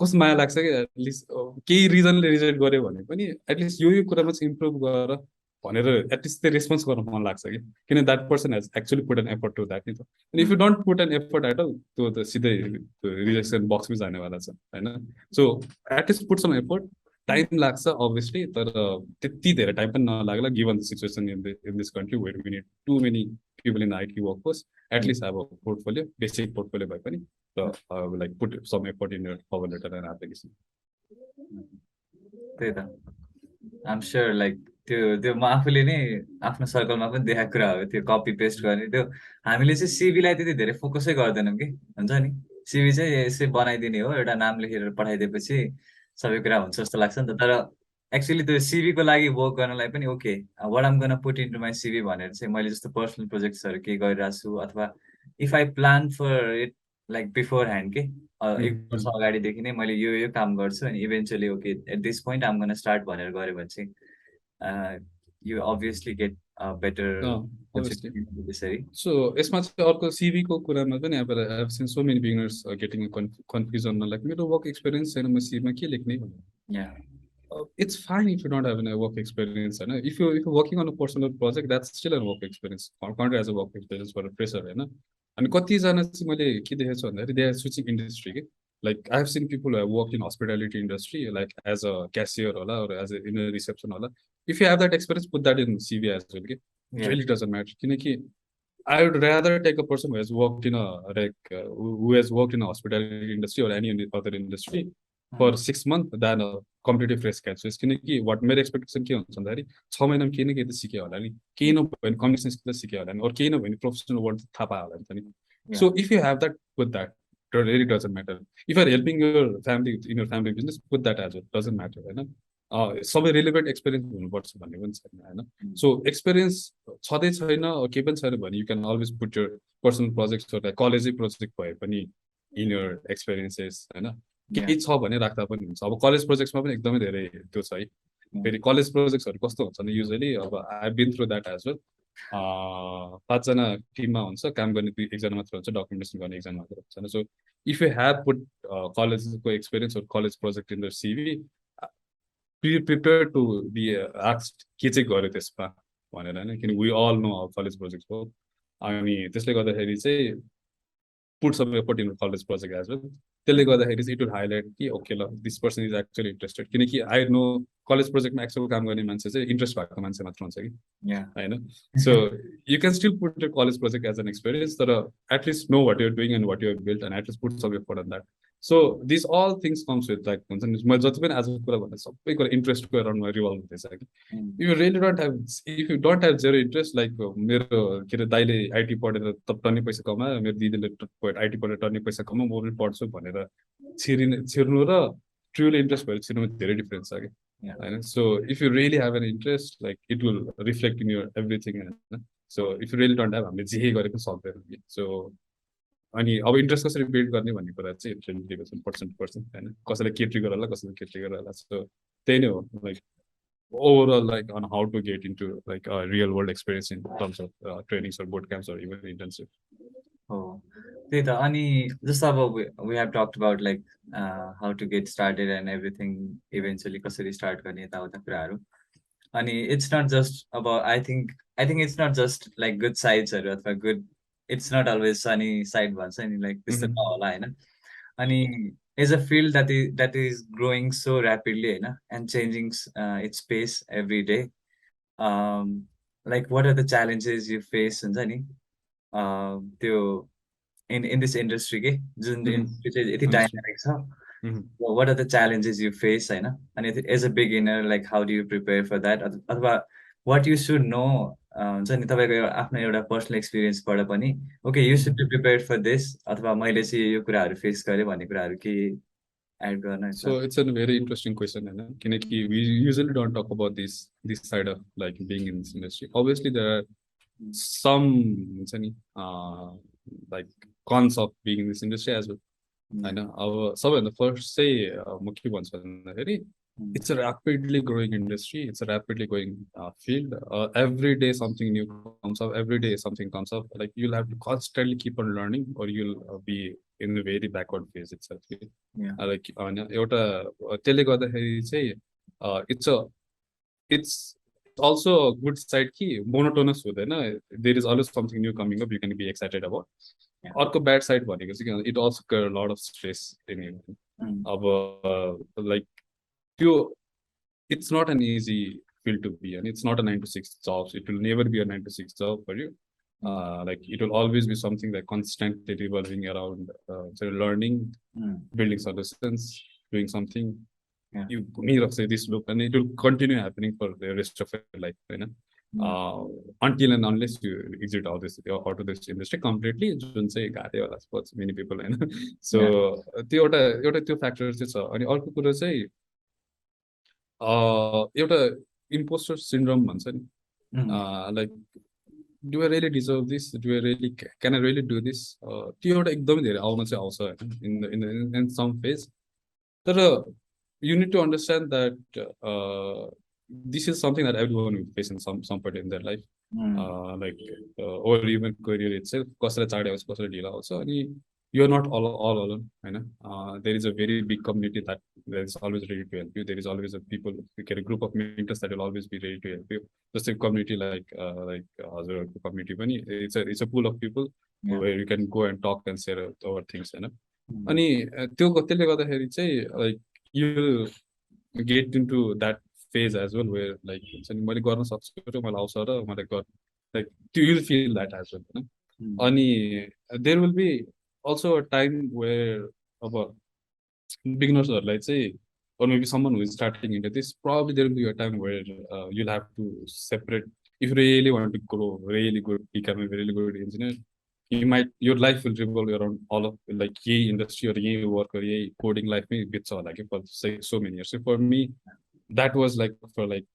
कस्तो माया लाग्छ कि एटलिस्ट केही रिजनले रिजेक्ट गर्यो भने पनि एटलिस्ट यो कुरामा चाहिँ इम्प्रुभ गरेर भनेर एटलिस्ट त्यो रेस्पोन्स गर्न मन लाग्छ कि किन that person has actually put an effort to that नि त अनि if you don't put an effort at all त्यो त सिधै रिजेक्सन बक्समै जानेवाला छ होइन so at least put some effort time लाग्छ अभियसली तर त्यति धेरै टाइम पनि नलाग्ला given the situation in this country where we need too many people in IT workforce at least अब पोर्टफोलियो बेसिक पोर्टफोलियो भए पनि र like put some effort in your cover letter and application त्यही त आइएम स्योर लाइक त्यो म आफूले नै आफ्नो सर्कलमा पनि देखाएको कुरा हो त्यो कपी पेस्ट गर्ने त्यो हामीले चाहिँ सिभीलाई त्यति धेरै फोकसै गर्दैनौँ कि हुन्छ नि सिभी चाहिँ यसै बनाइदिने हो एउटा नाम लेखेर पठाइदिएपछि सबै कुरा हुन्छ जस्तो लाग्छ नि त तर एक्चुअली त्यो सिभीको लागि वर्क गर्नलाई पनि ओके वाट आम गर्न पुट इन्टु माई सिभी भनेर चाहिँ मैले जस्तो पर्सनल प्रोजेक्ट्सहरू केही गरिरहेको छु अथवा if I plan for it like beforehand के 1 वर्ष अगाडिदेखि नै मैले यो काम गर्छु अनि eventually okay at this point um गर्न स्टार्ट भनेर गऱ्यो भने चाहिँ you obviously get a better त्यसरी सो यसमा चाहिँ अर्को सिभी को कुरामा पनि अब I have seen so many beginners getting confusion like मेरो वर्क एक्सपिरियन्स छैन म सिभीमा के लेख्ने it's fine if you don't have a work experience. And if you're working on a personal project, that's still a work experience. Counted as a work experience for a fresher, and कतिजना चाहिँ मैले के देखेको छु भन्दाखेरि they are switching industry के. Like I have seen people who have worked in hospitality industry, like as a cashier होला, or as a in a reception होला. If you have that experience, put that in CV as well. Okay? It Yeah. really doesn't matter. किनकि I would rather take a person who has worked in a who has worked in a hospitality industry or any other industry for 6 months than a completely fresh graduate. किनकि what मेरो expectation के हुन्छ भन्दाखेरि 6 महिनामा केही न केही त सिक्यो होला नि, केही नभए नि communication skill त सिक्यो होला नि, अरू केही नभए नि professional world थाहा पायो होला नि त नि. So if you have that, put that. It really doesn't matter. If you're helping your family in your family business, put that as well. Doesn't matter, होइन. सबै रिलेभेन्ट एक्सपिरियन्स हुनुपर्छ भन्ने पनि छैन, होइन. सो एक्सपिरियन्स छँदै छैन, केही पनि छैन भने you can always put your personal projects, कलेजै प्रोजेक्ट भए पनि इन यर एक्सपिरियन्सेस, होइन. केही छ भने राख्दा पनि हुन्छ. अब कलेज प्रोजेक्ट्समा पनि एकदमै धेरै त्यो छ है. फेरि कलेज प्रोजेक्ट्सहरू कस्तो हुन्छ भने युजली अब I been through that as well. 5जना टिममा हुन्छ, काम गर्ने 1जना मात्र हुन्छ, डकुमेन्टेसन गर्ने 1जना मात्र हुन्छ. So if you have put कलेजको experience college project in the CV, be prepared to be asked के चाहिँ गर्यो त्यसमा भनेर, होइन. किन we all know our college project हो, अनि त्यसले गर्दाखेरि चाहिँ put some effort in college project as well. त्यसले गर्दाखेरि चाहिँ it will highlight कि okay ल, this person is actually interested. किनकि I know college project मा एक्चुअल काम गर्ने मान्छे चाहिँ इन्ट्रेस्ट भएको मान्छे मात्र हुन्छ कि, होइन. So you can still put your college project as an experience, तर at least know what you're doing and what you have built, and at least put some effort on that. So these all things comes with like हुन्छ नि, मैले जति पनि आजको कुरा भन्दा सबै कुरा इन्ट्रेस्टको अराउन्डमा रिभल्भ हुँदैछ कि. You really don't have, if you don't have zero interest, like मेरो के अरे दाइले आइटी पढेर टन्नै पैसा कमायो, मेरो दिदीले आइटी पढेर टन्नै पैसा कमायो, म पनि पढ्छु भनेर छिर्नु र ट्रुली इन्ट्रेस्ट भएर छिर्नुमा धेरै डिफरेन्स छ कि, होइन. So if you really have an interest, like it will reflect in your everything, होइन. So if you really don't have, हामीले जे गरे पनि सक्दैन कि. सो अनि अब इन्ट्रेस्ट कसरी बिल्ड गर्ने भन्ने कुरा चाहिँ it really depends on person to person, होइन. कसैलाई के ट्रिगर होला, कसैलाई के ट्रिगर होला. सो त्यही नै हो, like overall, like on how to get into like a real world experience in terms of trainings or boot camps or even internship. Oh, त्यही त. अनि जस्तो अब we have talked about like how to get started and everything, eventually कसरी start गर्ने यताउता कुराहरू. अनि it's not just about, I think it's not just like good sides-हरू अथवा good, it's not always sunny side भन्छ नि, like त्यस्तो नहोला, होइन. अनि is a field that is growing so rapidly, होइन, and changing its pace every day. Like what are the challenges you face हुन्छ नि त्यो in this industry के, जुन industry चाहिँ यति dynamic छ. What are the challenges you face, होइन. अनि as a beginner, like how do you prepare for that, अथवा what you should know हुन्छ नि, तपाईँको आफ्नो एउटा पर्सनल एक्सपिरियन्सबाट पनि, okay you should be prepared for this, अथवा मैले चाहिँ यो कुराहरू फेस गरेँ भन्ने कुराहरू के एड गर्न. So it's a very interesting question, होइन. किनकि we usually don't talk about this side of like being in this industry. Obviously there are some हुन्छ नि like cons of being in this industry as well, होइन. अब सबैभन्दा first चाहिँ म के भन्छु भन्दाखेरि, it's a rapidly growing industry, it's a rapidly growing field. Every day something new comes up, every day something comes up. Like you'll have to constantly keep on learning, or you'll be in a very backward phase itself. Like एउटा त्यसले गर्दाखेरि चाहिँ it's also a good side कि monotonous हुँदैन. There is always something new coming up you can be excited about. अर्को bad side भनेको चाहिँ it also creates a lot of stress in you. अब like it's not an easy field to be, and it's not a 9 to 6 job. It will never be a 9 to 6 job for you. Like it will always be something like constantly revolving around learning, building solutions, doing something. You need to say this loop, and it will continue happening for the rest of your life, you know? Until and unless you exit out of this industry completely, जुन चाहिँ गाह्रै होला suppose many people, होइन. So त्यो एउटा त्यो factor चाहिँ छ. अनि अर्को कुरा चाहिँ एउटा imposter syndrome भन्छ नि, like do I really deserve this, can I really do this, त्यो एउटा एकदमै धेरै आउन चाहिँ आउँछ, होइन, in some phase. तर you need to understand that this is something that everyone will face in some point in their life, like or even career itself. कसैलाई चाँडै आउँछ, कसैलाई ढिलो आउँछ, अनि you're not all alone, होइन. There is a very big community that there is always ready to help you. There is always a people, a group of mentors that will always be ready to help you. Just a community like community पनि it's a pool of people Yeah. where you can go and talk and share our things, होइन. Mm. अनि त्यो त्यसले गर्दाखेरि चाहिँ like you get into that phase as well where like हुन्छ नि मैले गर्न सक्छु र मलाई आउँछ र मलाई गर like you will feel that as well, होइन. Mm. अनि there will be also a time where अब beginnersहरूलाई चाहिँ or maybe someone who is starting into this, probably there will be a time where you'll have to separate. If you really want to grow, really good, become a really good engineer, your life will revolve around all of like yay industry or yay work or yay coding life may bits all like for say so many years. So for me, that was like for like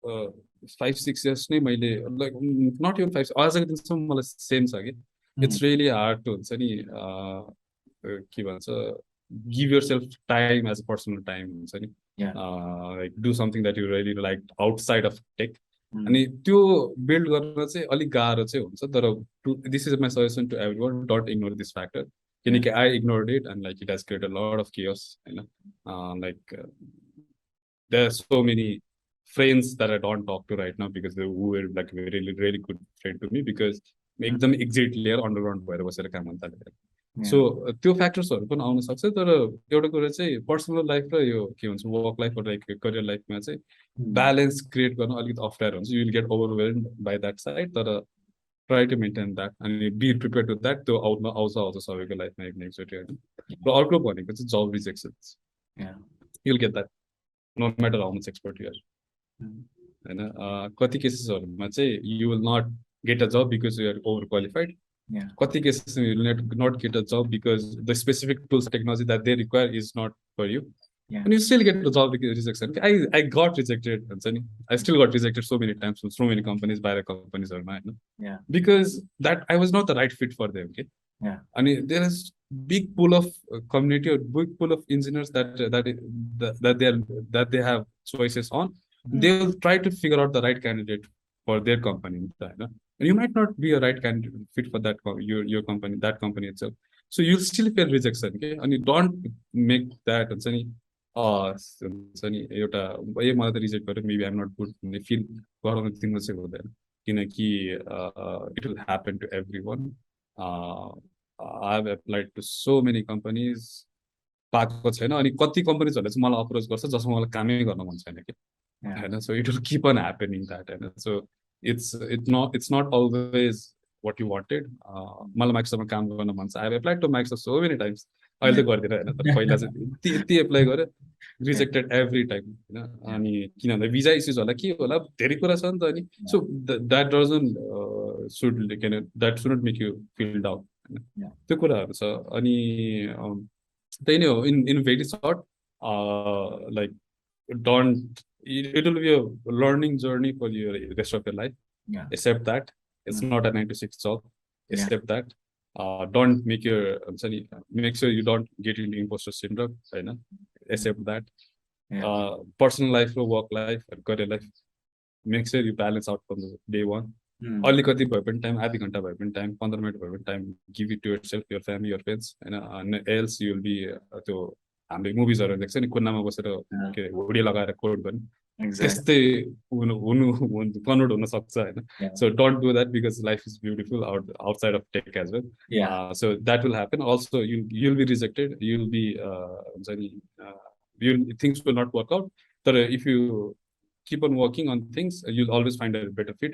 5-6 years like not even 5 as I same it's really hard to give yourself time as a personal time. Yeah. Like do something that you really like outside of tech. Mm. अनि त्यो build गर्न चाहिँ अलिक गाह्रो चाहिँ हुन्छ तर this is my suggestion to everyone, don't ignore this factor, किनकि I ignored it and like it has created lot of chaos, होइन. Like there are so many friends that I don't talk to right now because they were like really really good friend to me because एकदम exit लिएर underground भएर बसेर काम गर्नु थालेर. So त्यो फ्याक्टर्सहरू पनि आउन सक्छ तर एउटा कुरा चाहिँ पर्सनल लाइफ र यो के भन्छ वर्क लाइफ र करियर लाइफमा चाहिँ ब्यालेन्स क्रिएट गर्न अलिकति अप्ठ्यारो हुन्छ. You will get overwhelmed by that side, तर ट्राई टु मेन्टेन द्याट अनि बी प्रिपेयर टु द्याट. त्यो आउँछ सबैको लाइफमा एकचोटि, होइन. र अर्को भनेको चाहिँ जब rejections. You will get that no matter how much expert you are, होइन. कति केसेसहरूमा चाहिँ you will not get a job because you are overqualified. कति cases you will not get a job because the specific tools technology that they require is not for you. And you still get the job rejection. I got rejected. I still got rejected so many times from so many companies, by the companies or mine. Because that I was not the right fit for them. Okay. And there is big pool of community or big pool of engineers that they have choices on. They will try to figure out the right candidate for their company. And you might not be a right candidate fit for that your company, that company itself. So you'll still feel rejection, okay? And you don't make that reject, maybe I'm not good. They feel it will happen to everyone. I've applied to so many companies. पाएको छैन अनि कति कम्पनीजहरुले चाहिँ मलाई approach गर्छ जसमा मलाई कामै गर्न मन छैन के, हैन. So it will keep on happening that, हैन. So it's not always what you wanted. मलाई माइक्रोसफ्टमा काम गर्न मन छ. I have applied to Microsoft so many times. अहिले त गर्दिन, हैन. तर पहिला चाहिँ यति एप्लाई गरे, रिजेक्टेड एभ्री टाइम, हैन. अनि किनभने भिजा इस्युज होला के होला धेरै कुरा छ नि त. अनि so that doesn't shouldn't make you feel down, हैन. त्यो कुराहरु छ. अनि त्यही नै हो. in very short, like don't, it will be a learning journey for your rest of your life. Accept that it's not a 9 to 6 job. Accept that. Don't make sure you don't get into imposter syndrome, right? Accept that. Personal life or work life and career life, make sure you balance out from the day one. अलिकति भए पनि time, आधी घन्टा भए पनि time, 15 minute भए पनि time, give it to yourself, your family, your friends, हैन. एल्स यु विल बी त्यो हामीले मुभिजहरु देख्छ नि, कुनामा बसेर के होडी लगाएर कोड गर्ने, त्यस्तै कन्भर्ट हुन सक्छ, हैन. So don't do that because life is beautiful outside of tech as well. So that will happen. Also you will be rejected, you will be हुन्छ नि, things will not work out. तर if you keep on working on things, you'll always find a better fit.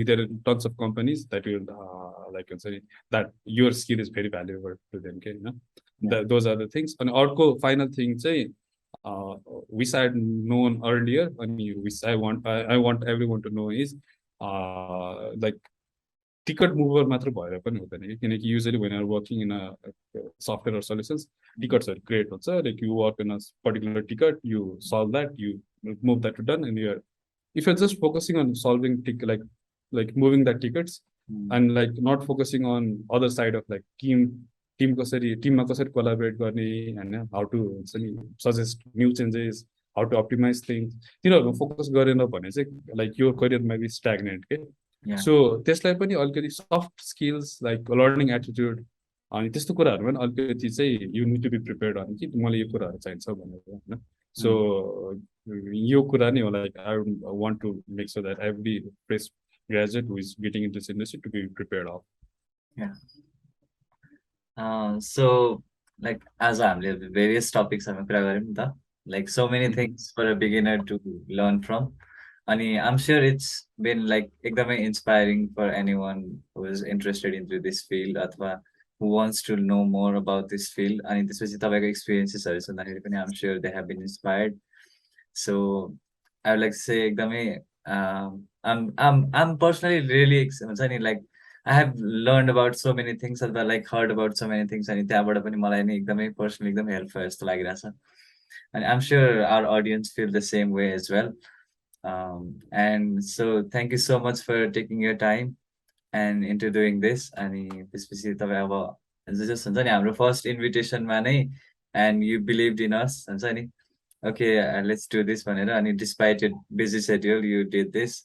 There are tons of companies that will that your skill is very valuable to them. Okay, you know? Those are the things. And also final thing, say, which I had known earlier, and which I want everyone to know is like ticket mover matra bhayera pani hudaina ke, kinaki usually when you are working in a software or solutions, tickets are great. Like you work in a particular ticket, you solve that, you move that to done, and if you're just focusing on solving like moving that tickets and like not focusing on other side of like team ma kasari collaborate गर्ने, and how to suggest new changes, how to optimize things, focus गरेन भने चाहिँ like your career might be stagnant, okay? So त्यसलाई पनि अलिकति soft skills like learning attitude, अनि त्यस्तो कुराहरूमा पनि अलिकति चाहिँ you need to be prepared अनि कि मलाई यो कुराहरू चाहिन्छ भनेर होइन सो यो कुरा नै होला like I want to make so that every fresh graduate who is getting in this industry to be prepared of so like आज हामीले भेरियस टपिक्सहरूमा कुरा गऱ्यौँ नि त like so many things for a beginner to learn from अनि I'm sure it's been like एकदमै inspiring for anyone who is interested in to this field अथवा who wants to know more about this field अनि त्यसपछि तपाईँको एक्सपिरियन्सेसहरू सुन्दाखेरि पनि I'm sure they have been inspired so I would like say एकदमै um personally really हुन्छ नि like I have learned about so many things अथवा like heard about so many things अनि त्यहाँबाट पनि मलाई नि एकदमै पर्सनली एकदमै हेल्प भयो जस्तो लागिरहेछ अनि I'm sure our audience feel the same way as well and so thank you so much for taking your time and into doing this अनि त्यसपछि तपाईँ अब जस्ट हुन्छ नि हाम्रो फर्स्ट इन्भिटेसनमा नै एन्ड यु बिलिभड इन अस हुन्छ नि ओके लेट्स डु दिस भनेर अनि despite it busy schedule you did this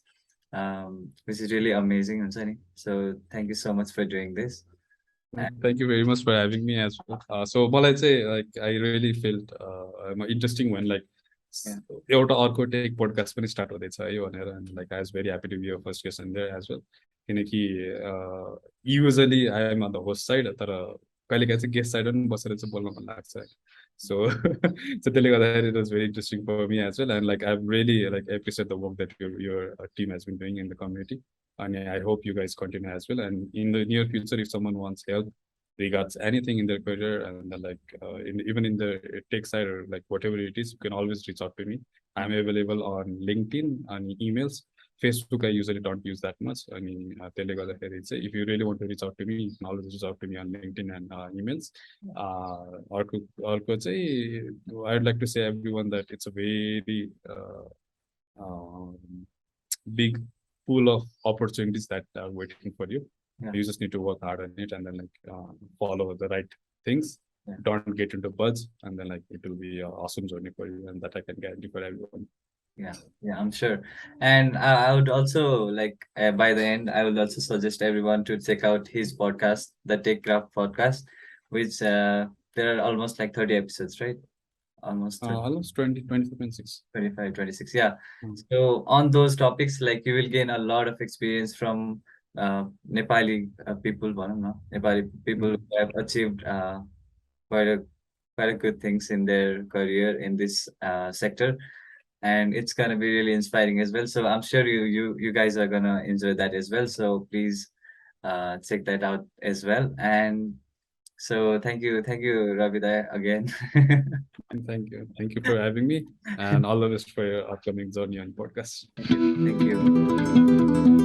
which is really amazing हुन्छ नि so thank you so much for doing this Thank you very much for having me as well. So मलाई चाहिँ like I really felt interesting when like एउटा अर्को take podcast पनि start हुँदैछ है भनेर and like I was very happy to be your first guest in there as well किनकि usually I am on the host side तर कहिलेकाहीँ चाहिँ गेस्ट साइड पनि बसेर चाहिँ बोल्न मन लाग्छ so so त्यसले गर्दाखेरि it was very interesting for me as well and like I really like appreciate the work that your team has been doing in the community and I hope you guys continue as well and in the near future if someone wants help regards anything in their career and like even in the tech side or like whatever it is you can always reach out to me I'm available on LinkedIn and emails Facebook I usually don't use that much अनि त्यसले गर्दाखेरि चाहिँ if you really want to reach out to me you can always reach out to me on LinkedIn and emails अर्को चाहिँ I would like to say everyone that it's a very big pool of opportunities that are waiting for you you just need to work hard on it and then like follow the right things don't get into buzz and then like it will be an awesome journey for you and that I can guarantee for everyone Yeah, I'm sure. And I would also like by the end, I will also suggest everyone to check out his podcast, the TechKraft Podcast, which there are almost like 30 episodes, right? Almost 20, 26. 25, 26. Yeah. So on those topics, like you will gain a lot of experience from Nepali people, Nepali people who have achieved quite a good things in their career in this sector. And it's gonna be really inspiring as well. So I'm sure you guys are gonna enjoy that as well. So please check that out as well. And so thank you, Ravi again. Thank you for having me, and all the best for your upcoming journey on podcast. Thank you.